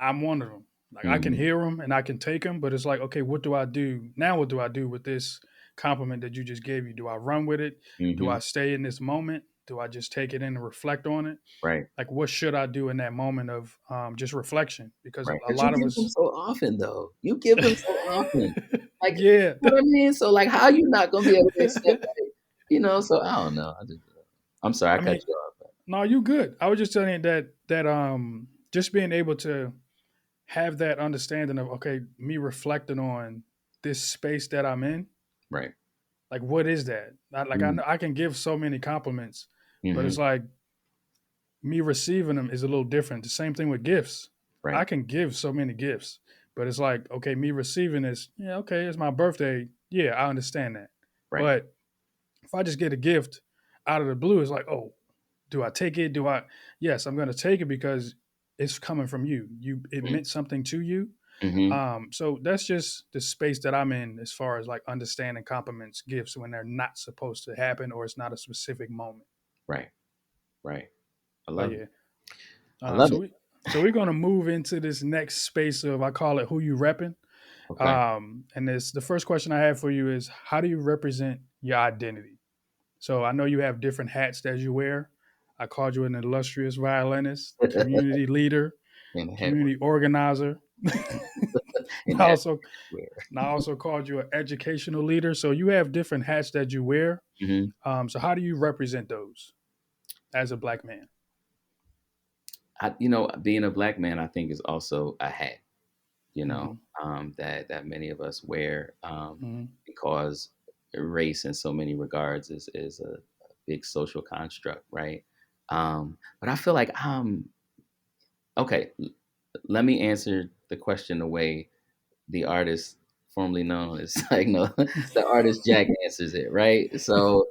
I'm one of them. Like I can hmm. hear them and I can take them, but it's like, okay, what do I do now? What do I do with this compliment that you just gave me? Do I run with it? Do Hmm. I stay in this moment? Do I just take it in and reflect on it? Right. Like, what should I do in that moment of just reflection? Because Right. a Because you lot of give them us, so often, though. You give them so often. Like, you yeah, know what I mean? So, like, how you not gonna be able to accept that? So I don't know. I'm sorry, I I cut mean, you off. no, you good. I was just telling you that just being able to have that understanding of okay, me reflecting on this space that I'm in. Right. Like, what is that? I Mm-hmm. know I can give so many compliments, but Mm-hmm. it's like me receiving them is a little different. The same thing with gifts. I Right. can give so many gifts, but it's like, okay, me receiving this, yeah, okay, it's my birthday. Yeah, I understand that. Right. But if I just get a gift out of the blue, it's like, oh, do I take it? Yes, I'm going to take it because it's coming from you. It meant something to you. Mm-hmm. So that's just the space that I'm in as far as like understanding compliments, gifts when they're not supposed to happen or it's not a specific moment. Right. Right. I But love it. yeah, I love so it. we're gonna move into this next space of I call it who you repping. Okay. And this the first question I have for you is how do you represent your identity? So I know you have different hats that you wear. I called you an illustrious violinist, community leader, in the head community organizer. in I the also everywhere. I also called you an educational leader. So you have different hats that you wear. Hmm. So how do you represent those as a black man? Being a black man, I think, is also a hat. You know, Mm-hmm. that many of us wear, Mm-hmm. because race, in so many regards, is a big social construct, right? But I feel like okay. Let me answer the question the way the artist formerly known as like no, the artist Jack answers it, right? So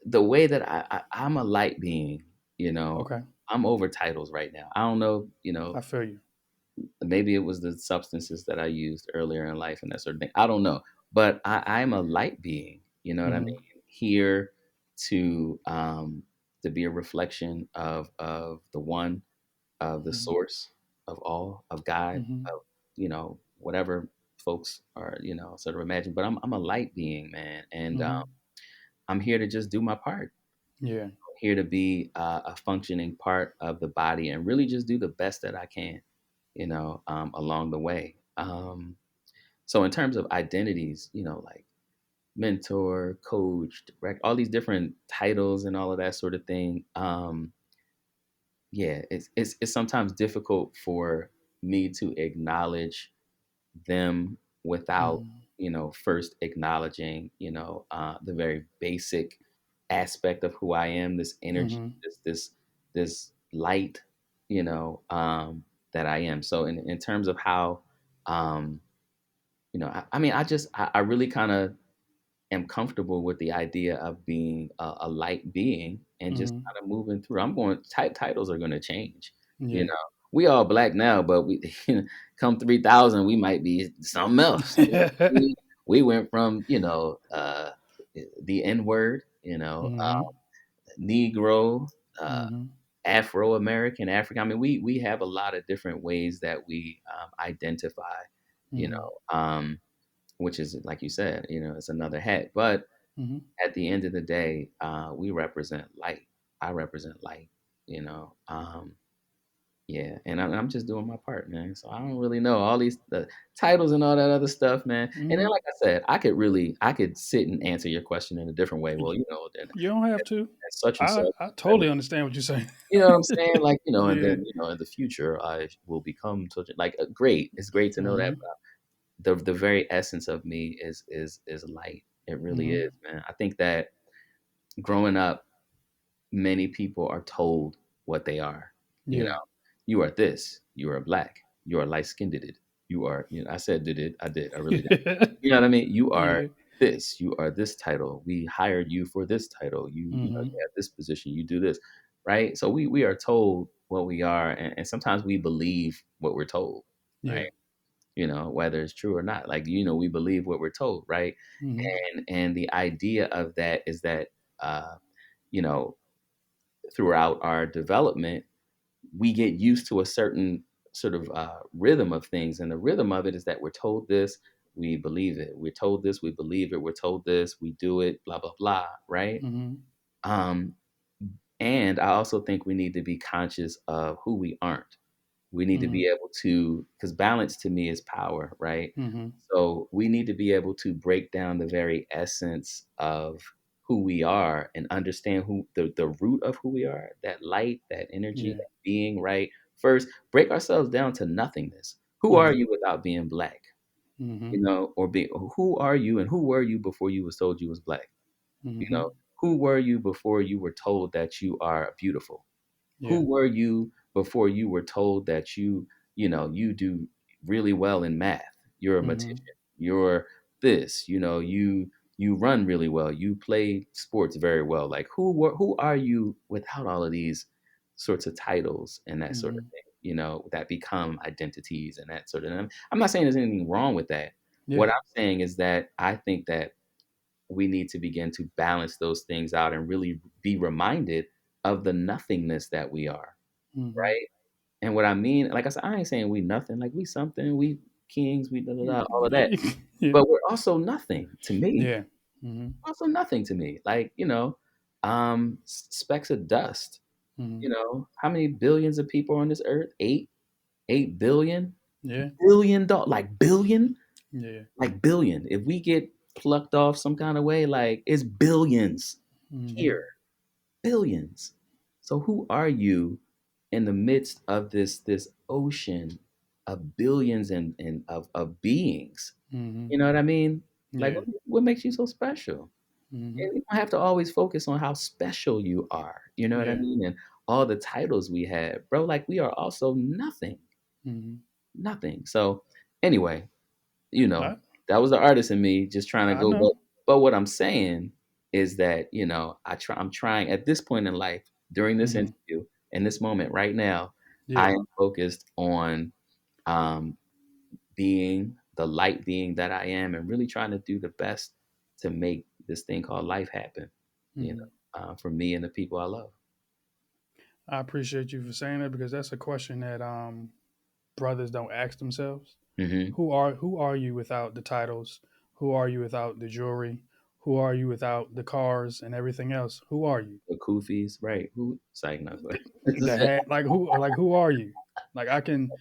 the way that I'm a light being, you know, Okay, I'm over titles right now. I don't know, I feel you. maybe it was the substances that I used earlier in life and that sort of thing. I don't know, but I'm a light being. You know what I Mm-hmm. mean? Here to be a reflection of the one, of the Mm-hmm. source of all, of God, Mm-hmm. of whatever folks are sort of imagine. But I'm a light being, man, and Mm-hmm. I'm here to just do my part. Yeah. Here to be a functioning part of the body and really just do the best that I can, along the way. So in terms of identities, like mentor, coach, direct, all these different titles and all of that sort of thing. Yeah, it's sometimes difficult for me to acknowledge them without Mm-hmm. first acknowledging the very basic aspect of who I am, this energy, Mm-hmm. this light, that I am. So in terms of how, um I mean, I really kind of am comfortable with the idea of being a light being and just Mm-hmm. kind of moving through. I'm going titles are going to change. You Yeah. know, we all black now, but we come 3,000, we might be something else. We went from the N word, Mm-hmm. Negro, uh, Mm-hmm. Afro American, African. I mean, we have a lot of different ways that we identify. You Mm-hmm. know, which is like you said, it's another hat, but Mm-hmm. at the end of the day, we represent light. I represent light, yeah, and I'm just doing my part, man. So I don't really know all these the titles and all that other stuff, man. And then, Mm-hmm. like I said, I could sit and answer your question in a different way. Well, then You don't have at, to. at such and I such, I I would, totally understand what you're saying. you know what I'm saying? Like, and Yeah. then in the future, I will become such like great. It's great to know that. Mm-hmm. The very essence of me is light. It really Mm-hmm. is, man. I think that growing up, many people are told what they are. You know, Yeah. you are this. You are black. You are light skinned. You are. I said did it. I did. I really did. You know what I mean? You are Yeah. this. You are this title. We hired you for this title. You Mm-hmm. have this position. You do this, right? So we are told what we are, and sometimes we believe what we're told, right? Yeah. Whether it's true or not. Like, we believe what we're told, right? Mm-hmm. And the idea of that is that, uh, you know, throughout our development, we get used to a certain sort of rhythm of things. And the rhythm of it is that we're told this, we believe it. We're told this, we believe it. We're told this, we do it, blah, blah, blah, right? Mm-hmm. Um, and I also think we need to be conscious of who we aren't. We need to Mm-hmm. be able to, because balance to me is power, right? Mm-hmm. So we need to be able to break down the very essence of who we are and understand who the root of who we are, that light, that energy, Yeah. that being, right? First, break ourselves down to nothingness. Who are Mm-hmm. you without being black? Mm-hmm. Or who are you and who were you before you was told you was black? You Mm-hmm. know, who were you before you were told that you are beautiful? Yeah. Who were you before you were told that you do really well in math? You're a Mm-hmm. matician. You're this, you run really well. You play sports very well. Like who are you without all of these sorts of titles and that sort of Mm-hmm. thing, that become identities and that sort of thing. I'm not saying there's anything wrong with that. What Yeah. I'm saying is that I think that we need to begin to balance those things out and really be reminded of the nothingness that we are, Mm-hmm. right? And what I mean, like I said, I ain't saying we nothing, like we something, we kings, we da da da, all of that. Yeah. But we're also nothing to me. Yeah. Mm-hmm. Also nothing to me. Like, specks of dust. Mm-hmm. How many billions of people on this earth? 8 billion, Yeah. like billion, Yeah. like billion. If we get plucked off some kind of way, like it's billions Mm-hmm. here, billions. So who are you in the midst of this ocean of billions and of beings? Mm-hmm. You know what I mean? Like Yeah. what makes you so special? Mm-hmm. And you don't have to always focus on how special you are. You know what I Yeah. mean? And all the titles we have, bro. Like we are also nothing, Mm-hmm. nothing. So anyway, you know, I that was the artist in me just trying to I go. know. But what I'm saying is that I'm trying at this point in life during this Mm-hmm. interview in this moment right now, I Yeah. am focused on um, being the light being that I am, and really trying to do the best to make this thing called life happen. Mm-hmm. For me and the people I love. I appreciate you for saying that because that's a question that brothers don't ask themselves. Hmm. Who are you without the titles? Who are you without the jewelry? Who are you without the cars and everything else? Who are you? The Kufis, right? Who? Psych, no, go The ahead. hat, like who are you? Like I can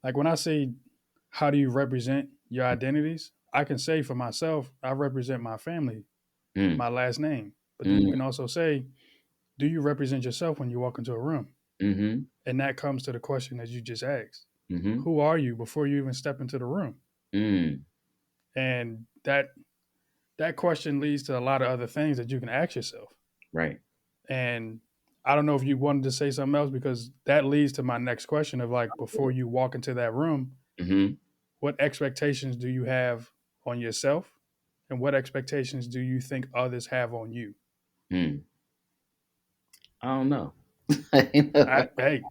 like when I say how do you represent your identities? I can say for myself, I represent my family, Mm, my last name. But then you mm, can also say, do you represent yourself when you walk into a room? mm-hmm, And that comes to the question that you just asked. mm-hmm, Who are you before you even step into the room? mm, And that question leads to a lot of other things that you can ask yourself. right. And I don't know if you wanted to say something else because that leads to my next question of like before you walk into that room, Mm-hmm, what expectations do you have on yourself and what expectations do you think others have on you? mm. I don't know. You know? Hey,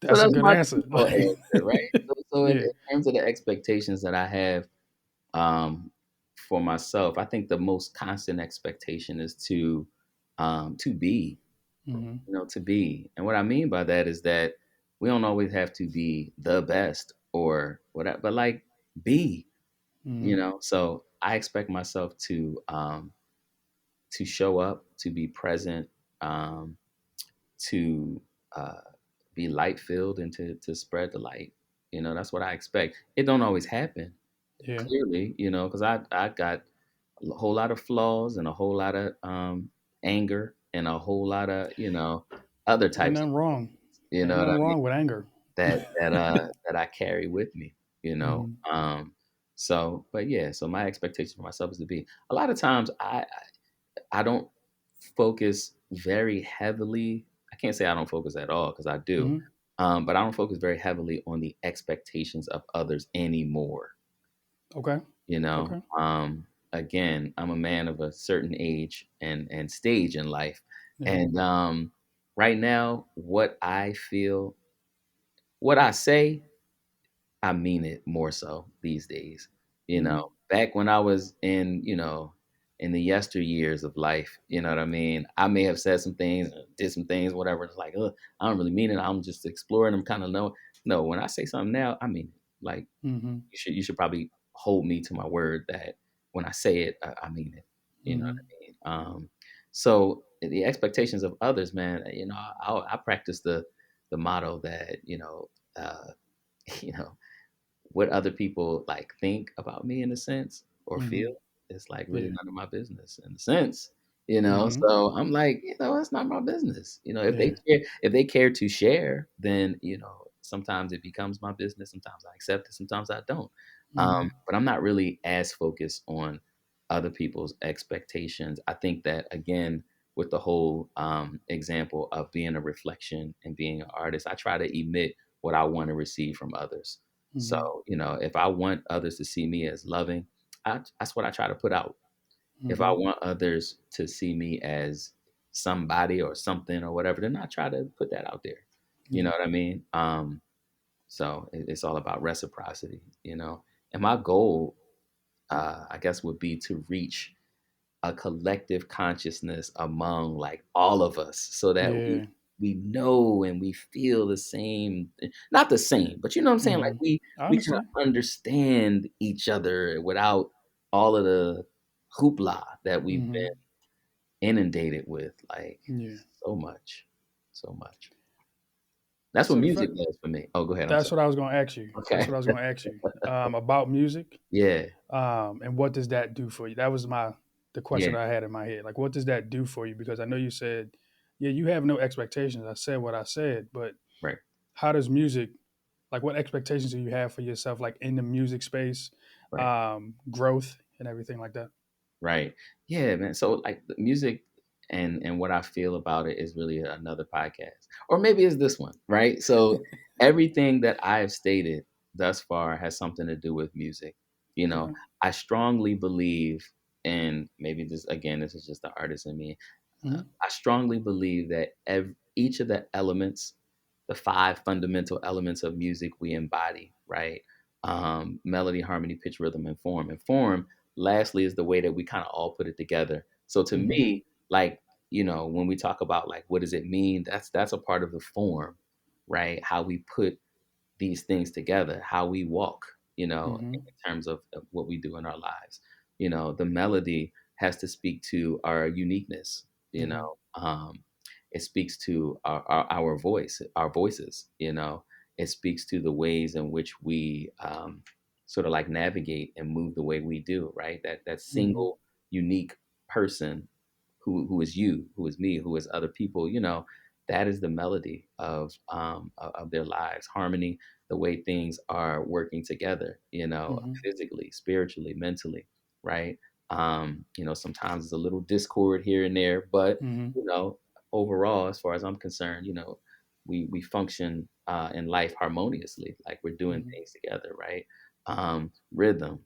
So that's a that's good my answer. default answer, right? So in Yeah. terms of the expectations that I have um, for myself, I think the most constant expectation is to be, Mm-hmm. to be. And what I mean by that is that we don't always have to be the best or whatever, but like be, Mm-hmm. So I expect myself to show up, to be present, um, to uh, be light filled, and to spread the light. That's what I expect. It don't always happen, Yeah. clearly, because I got a whole lot of flaws and a whole lot of anger and a whole lot of other Ain't types of nothing wrong. you Ain't know what I nothing mean wrong with anger. that I carry with me. You know, Mm-hmm. but yeah, so my expectation for myself is to be. A lot of times I don't focus very heavily. I can't say I don't focus at all because I do. Mm-hmm. But I don't focus very heavily on the expectations of others anymore. Okay. You know, Okay. again, I'm a man of a certain age and stage in life, Yeah. and right now, what I feel, what I say, I mean it more so these days. Mm-hmm. Back when I was in the yesteryears of life, you know what I mean? I may have said some things, did some things, whatever. It's like, I don't really mean it. I'm just exploring. I'm kind of know. No, when I say something now, I mean it. Like Mm-hmm. you should probably hold me to my word that when I say it, I mean it. You know Mm-hmm. what I mean? So the expectations of others, man. I practice the motto that uh, you know what other people like think about me in a sense or Mm-hmm. feel is like really Yeah. none of my business in a sense. Mm-hmm. So I'm like, it's not my business. Yeah. If they care to share, then sometimes it becomes my business. Sometimes I accept it. Sometimes I don't. Mm-hmm. But I'm not really as focused on other people's expectations. I think that again, with the whole example of being a reflection and being an artist, I try to emit what I want to receive from others. So, Mm-hmm. if I want others to see me as loving, that's what I try to put out. If I Mm-hmm. want others to see me as somebody or something or whatever, then I try to put that out there. You know Yeah. what I mean? So it's all about reciprocity, And my goal, I guess, would be to reach a collective consciousness among like all of us so that we Yeah. we know and we feel the same, not the same, but you know what I'm saying, like Mm-hmm. I we kind understand. of understand each other without all of the hoopla that we've Mm-hmm. been inundated with, like Yeah. so much, so much. That's what So the music fact does for me. Oh, go ahead. I'm that's sorry. what I was going to ask you. That's Okay. what I was going to ask you about music. Yeah. And what does that do for you? That was the Yeah. question I had in my head. Like, what does that do for you? Because I know you said, yeah, you have no expectations. I said what I said, but Right. how does music, like, what expectations do you have for yourself, like in the music space, Right. growth and everything like that? Right. Yeah, man. So like the music and what I feel about it is really another podcast. Or maybe it's this one, right? So everything that I have stated thus far has something to do with music. You know, Okay. I strongly believe, and maybe this again, this is just the artist in me. Mm-hmm. I strongly believe that each of the elements, the five fundamental elements of music we embody, right? Melody, harmony, pitch, rhythm, and form. And form, lastly, is the way that we kind of all put it together. So to Mm-hmm. me, like, when we talk about like what does it mean, that's a part of the form, right? How we put these things together, how we walk, Mm-hmm. in terms of what we do in our lives. The melody has to speak to our uniqueness, you Mm-hmm. know. It speaks to our voice, our voices, It speaks to the ways in which we sort of like navigate and move the way we do, right? That Mm-hmm. single unique person who is you, who is me, who is other people, that is the melody of their lives. Harmony, the way things are working together, Mm-hmm. physically, spiritually, mentally, right? Sometimes it's a little discord here and there, but Mm-hmm. you know, overall, as far as I'm concerned, we function in life harmoniously, like we're doing Mm-hmm. things together, right? Rhythm,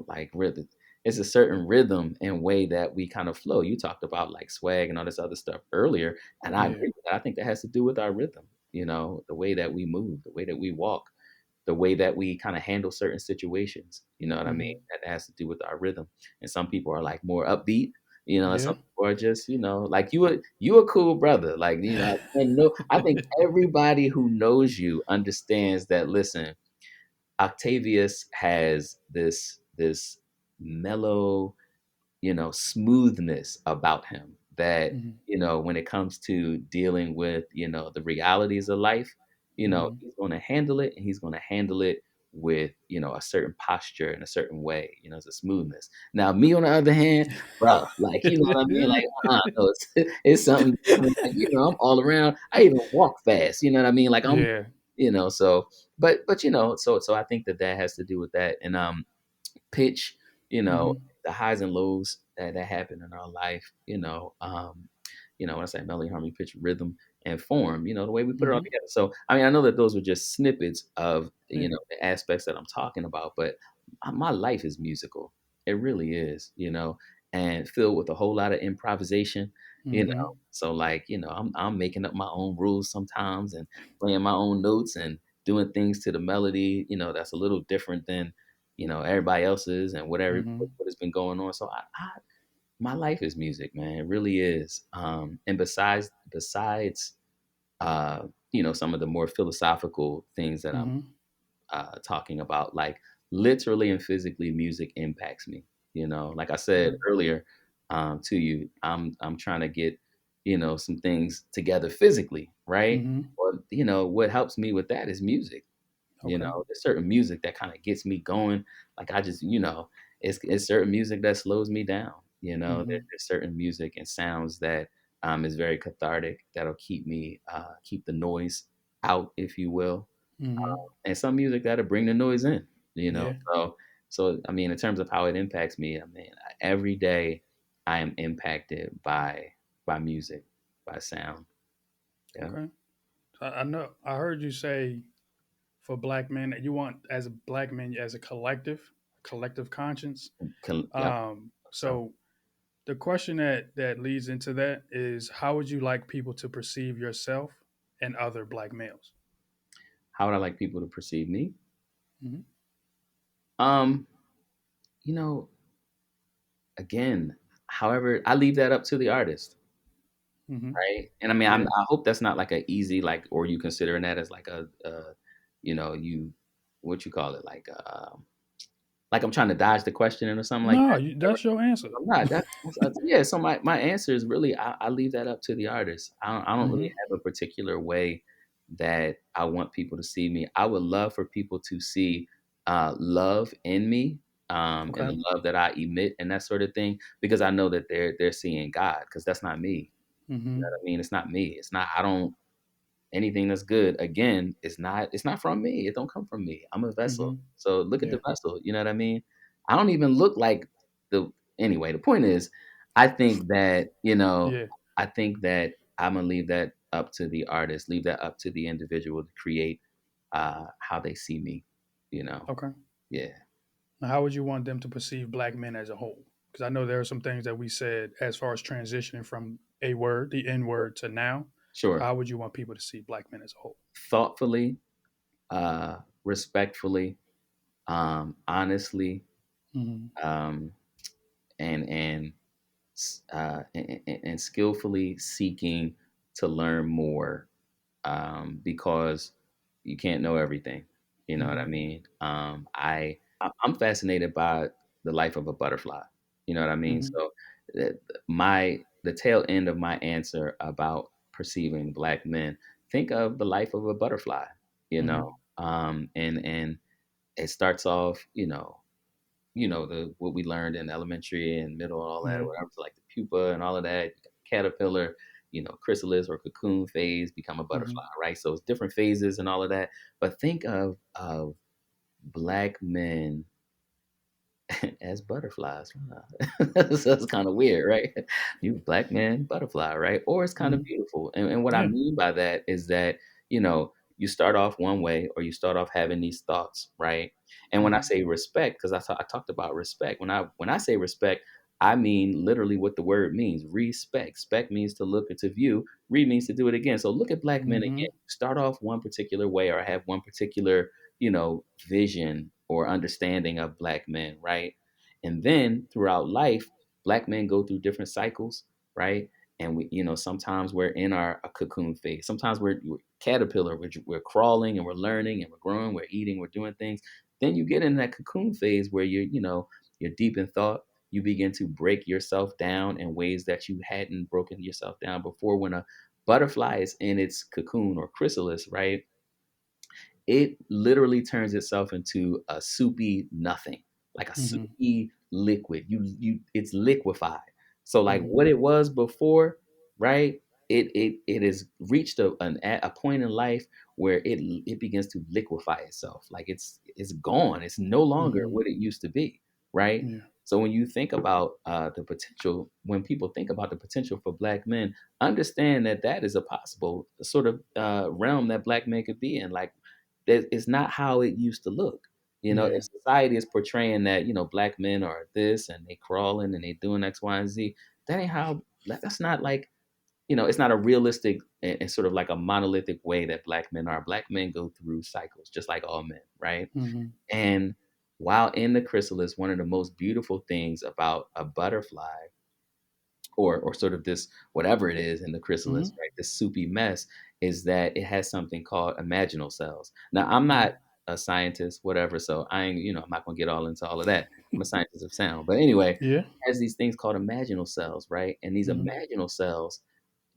like rhythm, it's a certain rhythm and way that we kind of flow. You talked about like swag and all this other stuff earlier, and I Yeah. agree with that. I think that has to do with our rhythm, the way that we move, the way that we walk, the way that we kind of handle certain situations. You know what I mean? Mm-hmm. That has to do with our rhythm. And some people are like more upbeat, and Yeah. some people are just, like you a cool brother. Like, and no, I think everybody who knows you understands that. Listen, Octavius has this mellow, smoothness about him that, Mm-hmm. when it comes to dealing with, the realities of life, Mm-hmm. he's going to handle it, and he's going to handle it with, a certain posture and a certain way, it's a smoothness. Now, me on the other hand, bro, like, you know what I mean? Like, no, it's something different. Like, I'm all around. I even walk fast, you know what I mean? Like Yeah. so, but, so I think that has to do with that. And, pitch, Mm-hmm. the highs and lows that happen in our life, when I say melody, harmony, pitch, rhythm, and form, the way we put it all Mm-hmm. together. So, I mean, I know that those were just snippets of, Yeah. the aspects that I'm talking about, but my life is musical. It really is, and filled with a whole lot of improvisation, you know. Mm-hmm. So like, I'm making up my own rules sometimes and playing my own notes and doing things to the melody, that's a little different than everybody else's and whatever Mm-hmm. what has been going on. So my life is music, man. It really is. And besides, uh, some of the more philosophical things that I'm Mm-hmm. talking about, like literally and physically, music impacts me. Like I said Okay. earlier to you, I'm trying to get some things together physically, right? Mm-hmm. Well, what helps me with that is music. Okay. There's certain music that kind of gets me going. Like I just, it's certain music that slows me down. Mm-hmm. There's certain music and sounds that is very cathartic. That'll keep me, keep the noise out, if you will, Mm-hmm. and some music that'll bring the noise in. You know, Yeah. so I mean, in terms of how it impacts me, I mean, every day I am impacted by music, by sound. Yeah, Okay. I know. I heard you say for black men that you want as a black man as a collective conscience. yep. So, So the question that leads into that is how would you like people to perceive yourself and other black males? how would I like people to perceive me? Mm-hmm. Um, you know, again, however, I leave that up to the artist, Mm-hmm. right? And I mean, Yeah. I hope that's not like a easy, like, or you considering that as like you what you call it, like I'm trying to dodge the question or something like No, that. that's your answer. I'm not. Yeah. So my answer is really I leave that up to the artist. I don't really Hmm. have a particular way that I want people to see me. I would love for people to see love in me, and Okay. the love that I emit and that sort of thing, because I know that they're seeing God, because that's not me. You know Hmm. what I mean? It's not me. It's not. I don't. Anything that's good, again, it's not from me. It don't come from me. I'm a vessel. Hmm. So look at the Yeah. vessel. You know what I mean? I don't even look like the anyway. The point is, I think that Yeah. I think that I'm gonna leave that up to the artist, leave that up to the individual to create how they see me. You know? Okay. Yeah. Now, how would you want them to perceive black men as a whole? Because I know there are some things that we said as far as transitioning from a word, the N word, to now. So, Sure. how would you want people to see black men as a whole? Thoughtfully, respectfully, honestly, Hmm. um, and and skillfully seeking to learn more, because you can't know everything. You know what I Hmm. mean? I'm fascinated by the life of a butterfly. You know what I mean? Hmm. So the tail end of my answer about perceiving black men, think of the life of a butterfly. You know, Hmm. and it starts off, the what we learned in elementary and middle and all that or Hmm. whatever, so like the pupa and all of that, caterpillar, chrysalis or cocoon phase, become a butterfly, Hmm. right? So it's different phases and all of that. But think of black men as butterflies. So it's kind of weird, right? You black man butterfly, right? Or it's kind of Hmm. beautiful. And what I Yeah. mean by that is that, you start off one way, or you start off having these thoughts, right? And when I Hmm. say respect, because I talked about respect. When I say respect, I mean literally what the word means. Respect. Spec means to look or to view. Re means to do it again. So look at black men Hmm. again. Start off one particular way, or have one particular vision or understanding of black men, right? And then throughout life, black men go through different cycles, right? And sometimes we're in our a cocoon phase. Sometimes we're caterpillar, we're crawling and we're learning and we're growing, we're eating, we're doing things. Then you get in that cocoon phase where you're deep in thought. You begin to break yourself down in ways that you hadn't broken yourself down before. When a butterfly is in its cocoon or chrysalis, right? It literally turns itself into a soupy nothing, like a Hmm. soupy liquid. It's liquefied. So like Hmm. what it was before, right? It has reached a point in life where it begins to liquefy itself. Like it's gone. It's no longer Hmm. what it used to be, right? Yeah. So when you think about the potential, when people think about the potential for black men, understand that that is a possible sort of realm that black men could be in. Like that it's not how it used to look. Yeah. If society is portraying that, black men are this and they crawling and they doing X, Y, and Z, that ain't how. That's not like, it's not a realistic and sort of like a monolithic way that black men are. Black men go through cycles just like all men, right? Hmm. And while in the chrysalis, one of the most beautiful things about a butterfly, or sort of this whatever it is in the chrysalis, Hmm. right? This soupy mess, is that it has something called imaginal cells. Now, I'm Hmm. not a scientist, whatever, so I ain't, I'm not gonna get all into all of that. I'm a scientist of sound, but anyway, it Yeah. has these things called imaginal cells, right? And these Hmm. imaginal cells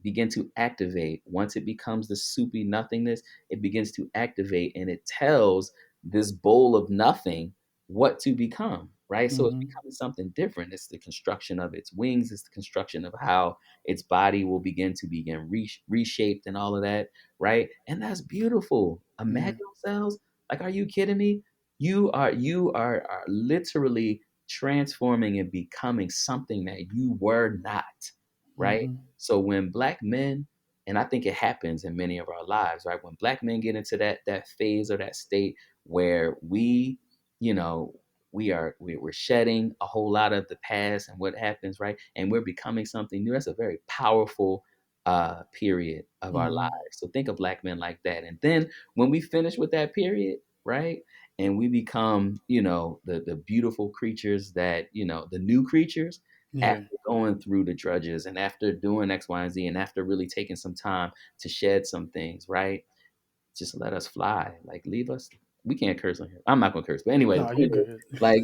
begin to activate. Once it becomes the soupy nothingness, it begins to activate, and it tells this bowl of nothing what to become, right? So it's Hmm. becoming something different. It's the construction of its wings, it's the construction of how its body will begin reshaped and all of that, right? And that's beautiful. Yeah. Imaginal cells, like, are you kidding me? You are literally transforming and becoming something that you were not, right? Hmm. So when black men, and I think it happens in many of our lives, right? When black men get into that phase or that state where you know, we're shedding a whole lot of the past and what happens, right? And we're becoming something new. That's a very powerful period of our Hmm. lives. So think of black men like that. And then when we finish with that period, right? And we become, the beautiful creatures that, the new creatures, Yeah. after going through the drudges and after doing X, Y, and Z, and after really taking some time to shed some things, right? Just let us fly. Like, leave us. we can't curse on here. I'm not gonna curse, but anyway, the No, you're point is, good. like,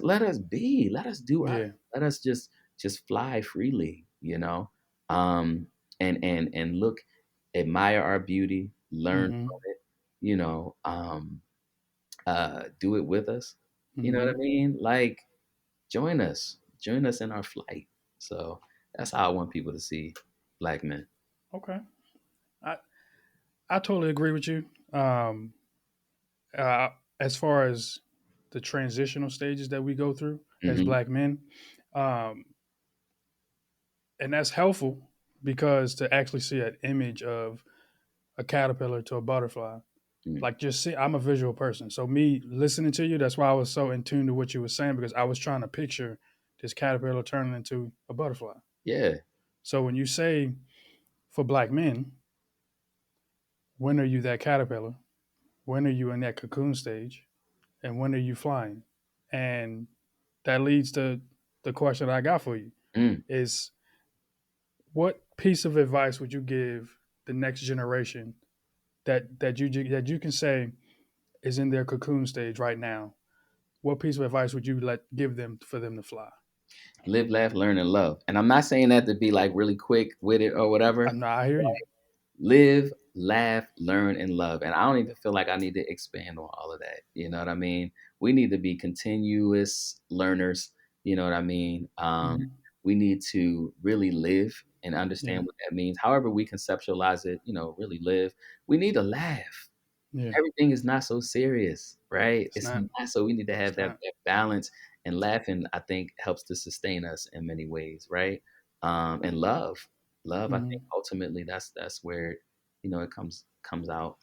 let us be, let us do us, Yeah. let us just fly freely, um, and look, admire our beauty, learn Mm-hmm. from it, do it with us. You know what Mm-hmm. I mean? Like, join us in our flight. So that's how I want people to see black men. Okay. I I totally agree with you. Uh, as far as the transitional stages that we go through as Hmm. black men, um, and that's helpful because to actually see an image of a caterpillar to a butterfly, Mm. like just see, I'm a visual person, so me listening to you, that's why I was so in tune to what you were saying because I was trying to picture this caterpillar turning into a butterfly. Yeah. So when you say for black men, when are you that caterpillar? When are you in that cocoon stage? And when are you flying? And that leads to the question I got for you Mm. is what piece of advice would you give the next generation that you can say is in their cocoon stage right now? What piece of advice would you let give them for them to fly? Live, laugh, learn, and love. And I'm not saying that to be like really quick with it or I whatever. know I hear you. Live, laugh, learn, and love. And I don't even feel like I need to expand on all of that. You know what I mean? We need to be continuous learners. You know what I mean? Hmm. We need to really live and Yeah, understand what that means. However we conceptualize it, really live. We need to laugh. yeah. Everything is not so serious, right? It's It's not. not. So we need to It's have that, not. that balance, and laughing, I think, helps to sustain us in many ways, right? And love, I think Hmm. ultimately that's where, it comes out.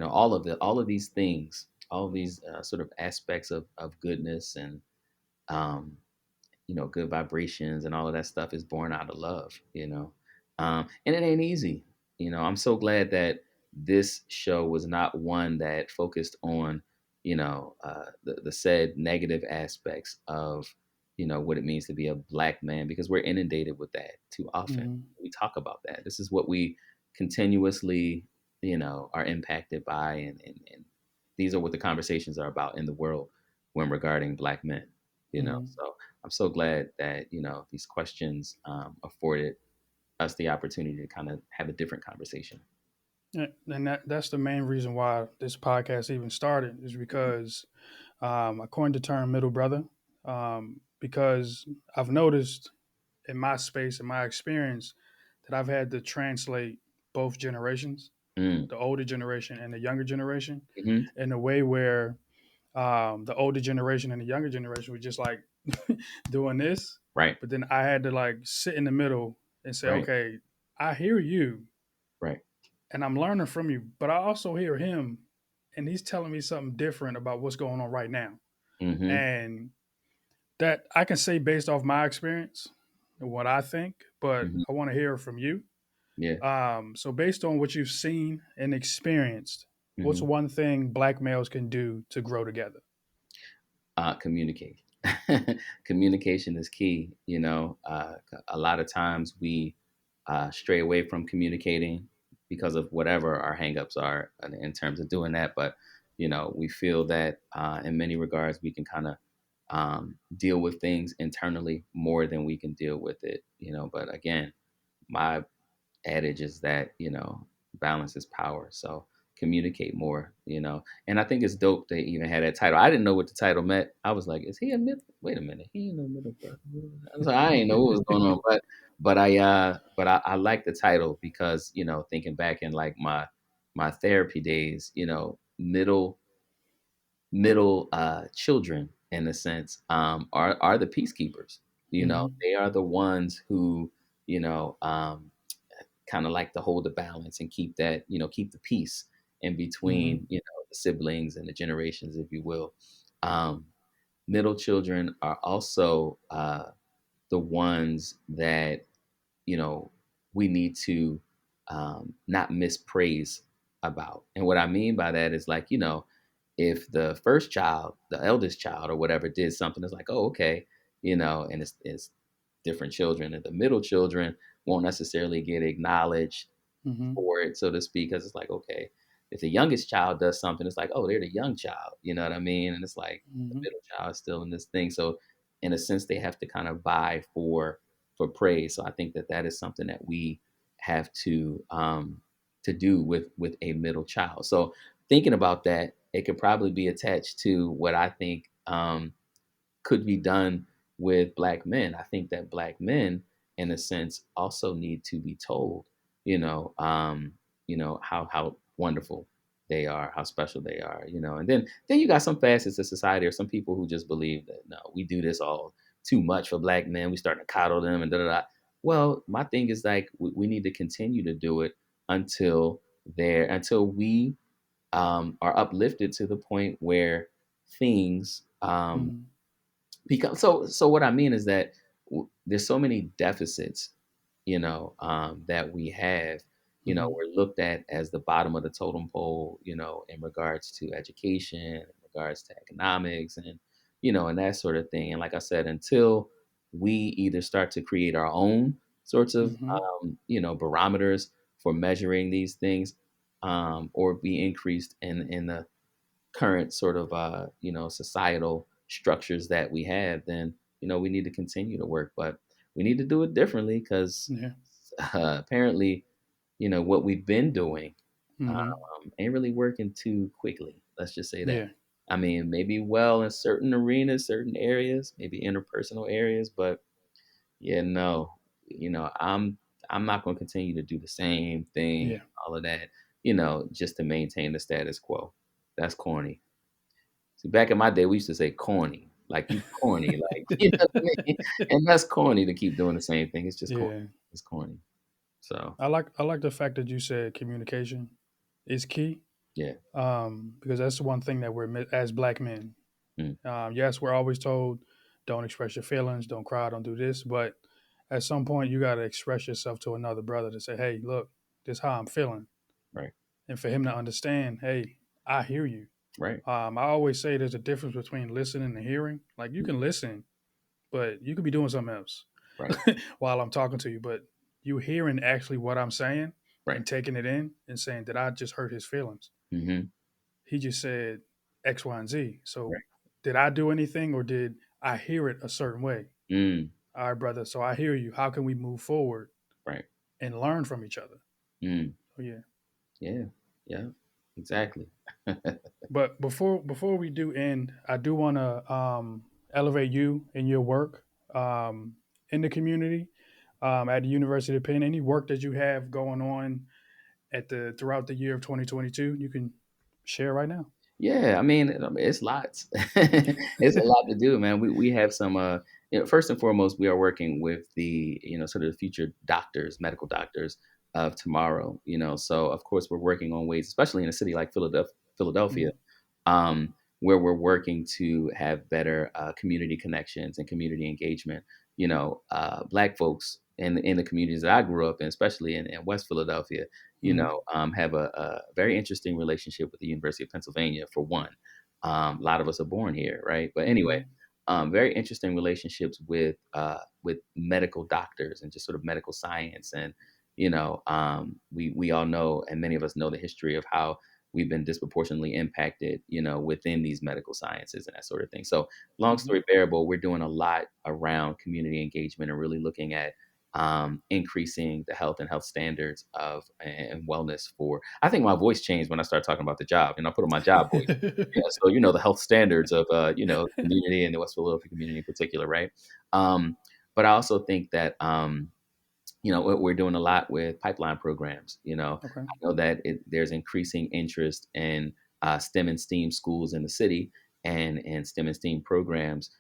All of these things, all of these sort of aspects of goodness and um, good vibrations and all of that stuff is born out of love. And it ain't easy. I'm so glad that this show was not one that focused on, the said negative aspects of, what it means to be a black man, because we're inundated with that too often. Hmm. We talk about that. This is what we continuously, are impacted by. And these are what the conversations are about in the world when regarding black men, Hmm. so I'm so glad that these questions afforded us the opportunity to kind of have a different conversation. And that's the main reason why this podcast even started is because I coined the term middle brother because I've noticed in my space, in my experience, that I've had to translate both generations, Mm. the older generation and the younger generation, Hmm. in a way where the older generation and the younger generation were just like doing this, Right, but then I had to like sit in the middle and say, right, okay, I hear you right. and I'm learning from you, but I also hear him and he's telling me something different about what's going on right now. Hmm. And that I can say based off my experience and what I think, but Hmm. I want to hear from you. Yeah. So based on what you've seen and experienced, what's Hmm. one thing black males can do to grow together? Communicate. Communication is key. A lot of times we stray away from communicating because of whatever our hangups are in terms of doing that. But we feel that in many regards we can kind of deal with things internally more than we can deal with it. But again, my adage is that balance is power. So communicate more. And I think it's dope they even had that title. I didn't know what the title meant. I was like, is he a myth? Wait a minute, he ain't no middle brother. So I didn't know what was going on, but I like the title because thinking back in like my therapy days, middle children in a sense are the peacekeepers. Mm-hmm. They are the ones who you know um, kind of like to hold the balance and keep the peace in Mm-hmm. between the siblings and the generations, if you will. um, Middle children are also the ones that you know we need to not mispraise about. And what I mean by that is like, if the first child, the eldest child or whatever did something, it's like, oh, okay, and it's different children, and the middle children won't necessarily get acknowledged Mm-hmm. for it, so to speak, because it's like, okay. if the youngest child does something, it's like, oh, they're the young child. You know what I mean? And it's like the Mm-hmm. middle child is still in this thing. So in a sense, they have to kind of vie for praise. So I think that that is something that we have to do with a middle child. So thinking about that, it could probably be attached to what I think could be done with black men. I think that black men, in a sense, also need to be told, how wonderful they are, how special they are, And then you got some facets of society or some people who just believe that no, we do this all too much for black men. We starting to coddle them and da da da. Well, my thing is like we need to continue to do it until until we are uplifted to the point where things Mm-hmm. because so what I mean is that there's so many deficits, that we have. Mm-hmm. We're looked at as the bottom of the totem pole, in regards to education, in regards to economics, and that sort of thing. And like I said, until we either start to create our own sorts of, Mm-hmm. barometers for measuring these things, or be increased in the current sort of societal structures that we have, then we need to continue to work, but we need to do it differently because Yeah. apparently what we've been doing Mm-hmm. ain't really working too quickly. Let's just say that. Yeah. I mean, maybe well in certain arenas, certain areas, maybe interpersonal areas, but yeah, no, I'm not going to continue to do the same thing, Yeah. all of that, just to maintain the status quo. That's corny. See, back in my day, we used to say corny, like you corny, like you know what I mean. And that's corny to keep doing the same thing. It's just corny. Yeah. It's corny. So I like the fact that you said communication is key. yeah, Because that's the one thing that as black men. mm, Yes, we're always told, don't express your feelings, don't cry, don't do this. But at some point, you got to express yourself to another brother to say, hey, look, this is how I'm feeling. right, And for him to understand, hey, I hear you. right, I always say there's a difference between listening and hearing. Like you can listen, but you could be doing something else right, while I'm talking to you. But you hearing actually what I'm saying right, and taking it in and saying that I just hurt his feelings. mm-hmm, He just said X, Y, and Z. So right, did I do anything or did I hear it a certain way? mm, All right, brother. So I hear you. How can we move forward right, and learn from each other? mm, So yeah. yeah, yeah, exactly. But before we do end, I do want to elevate you and your work um, in the community at the University of Penn. Any work that you have going on at the throughout the year of 2022, you can share right now. Yeah, I mean, it's lots. It's a lot to do, man. We have some first and foremost, we are working with the, sort of the future doctors, medical doctors of tomorrow, So of course we're working on ways, especially in a city like Philadelphia, Mm-hmm. where we're working to have better community connections and community engagement. Black folks in the communities that I grew up in, especially in West Philadelphia, Mm-hmm. have a very interesting relationship with the University of Pennsylvania, for one. A lot of us are born here, right? But anyway, Mm-hmm. very interesting relationships with medical doctors and just sort of medical science. And we all know, and many of us know, the history of how we've been disproportionately impacted, within these medical sciences and that sort of thing. So, long Mm-hmm. story bearable, we're doing a lot around community engagement and really looking at increasing the health and health standards of and wellness for. I think my voice changed when I started talking about the job, and I put on my job voice. Yeah, so the health standards of community and the West Philadelphia community in particular, right? Um, but I also think that we're doing a lot with pipeline programs. Okay. I know that there's increasing interest in STEM and STEAM schools in the city and STEM and STEAM programs.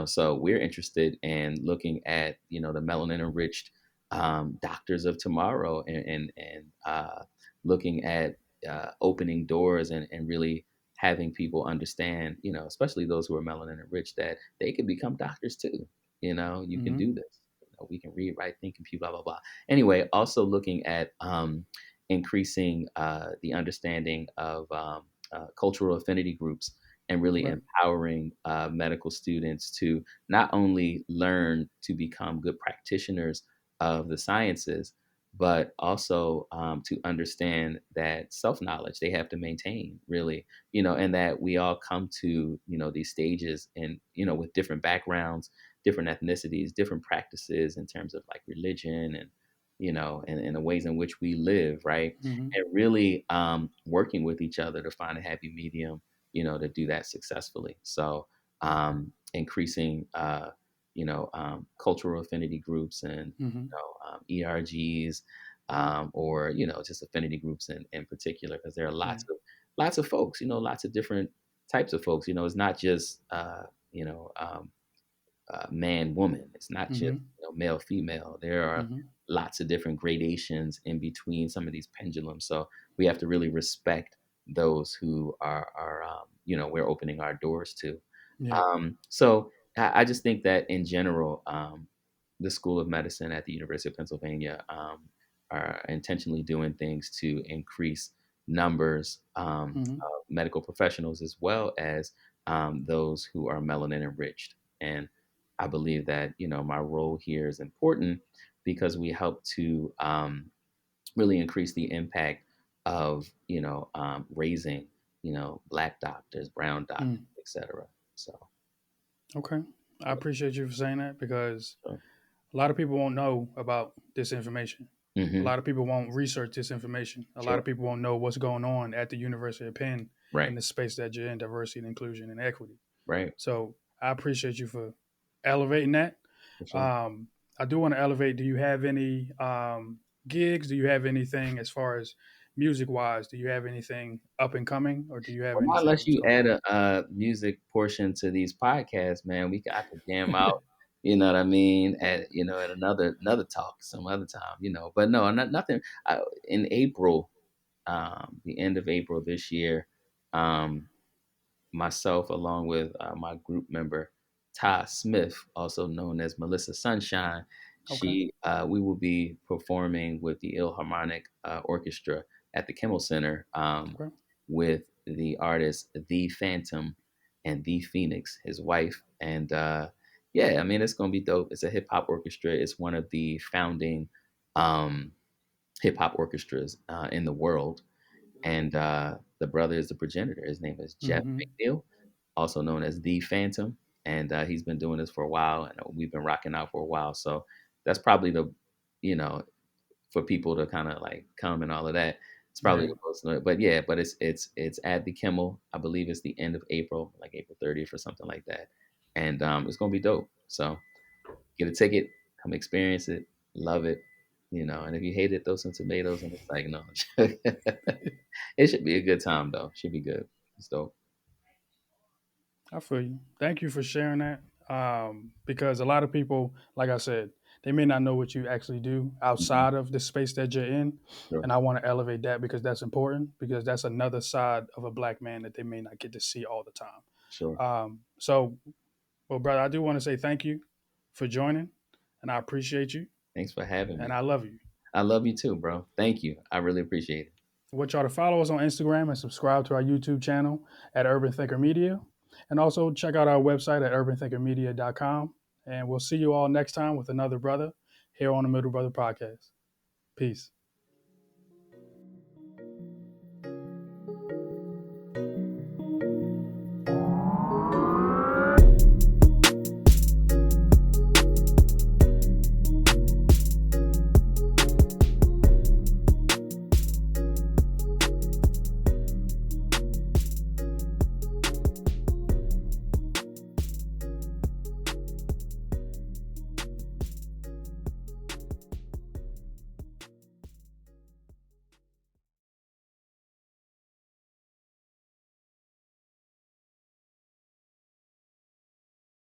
So we're interested in looking at the melanin enriched doctors of tomorrow and looking at opening doors and really having people understand, especially those who are melanin enriched, that they can become doctors too. You can Mm-hmm. do this. We can read, write, think, compute, blah, blah, blah. Anyway, also looking at increasing the understanding of cultural affinity groups and really Okay. empowering medical students to not only learn to become good practitioners of the sciences, but also to understand that self knowledge they have to maintain, really, and that we all come to, these stages and, with different backgrounds, different ethnicities, different practices in terms of like religion and, and the ways in which we live, right? Hmm. And really working with each other to find a happy medium, to do that successfully. So increasing, cultural affinity groups and Hmm. ERGs, or just affinity groups in particular, because there are Yeah. lots of folks, lots of different types of folks. It's not just you know man woman. It's not just Hmm. male female. There are Hmm. lots of different gradations in between some of these pendulums. So we have to really respect those who are we're opening our doors to. Yeah. So I just think that in general, the School of Medicine at the University of Pennsylvania are intentionally doing things to increase numbers Hmm. of medical professionals as well as those who are melanin enriched. And I believe that my role here is important because we help to really increase the impact of raising black doctors, brown doctors, Mm. etc. So, Okay. I appreciate you for saying that because so a lot of people won't know about this information. A hmm lot of people won't research this information. A lot sure, of people won't know what's going on at the University of Penn in right, the space that you're in, diversity and inclusion and equity. right, So I appreciate you for elevating that. for sure. Um, I do want to elevate. Do you have any gigs? Do you have anything as far as music wise? Do you have anything up and coming, or do you have Well, not anything unless that's you going add on? a music portion to these podcasts, man. I could jam out. You know what I mean? At another talk some other time. But no, nothing. In April, the end of April this year, um, myself along with my group member Ty Smith, also known as Melissa Sunshine. Okay. We will be performing with the Philharmonic Orchestra at the Kimmel Center Okay. with the artist The Phantom and The Phoenix, his wife, and yeah, I mean it's gonna be dope. It's a hip hop orchestra. It's one of the founding um, hip hop orchestras in the world, and the brother is the progenitor. His name is Jeff Mm-hmm. McNeil, also known as the Phantom, and he's been doing this for a while, and we've been rocking out for a while. So that's probably you know, for people to kind of like come and all of that. It's probably Yeah. the most, but yeah, but it's at the Kimmel. I believe it's the end of April, like April 30th or something like that, and it's gonna be dope. So get a ticket, come experience it, love it, And if you hate it, throw some tomatoes, and it's like no, it should be a good time though. Should be good. It's dope. I feel you. Thank you for sharing that. Because a lot of people, like I said, they may not know what you actually do Mhm. outside of the space that you're in. Sure, And I want to elevate that because that's important because that's another side of a black man that they may not get to see all the time. sure. Well, brother, I do want to say thank you for joining and I appreciate you Thanks for having and me. I love you. I love you too, bro. Thank you. I really appreciate it. I want y'all to follow us on Instagram and subscribe to our YouTube channel at Urban Thinker Media. And also check out our website at urbanthinkermedia.com. And we'll see you all next time with another brother here on the Middle Brother Podcast. Peace.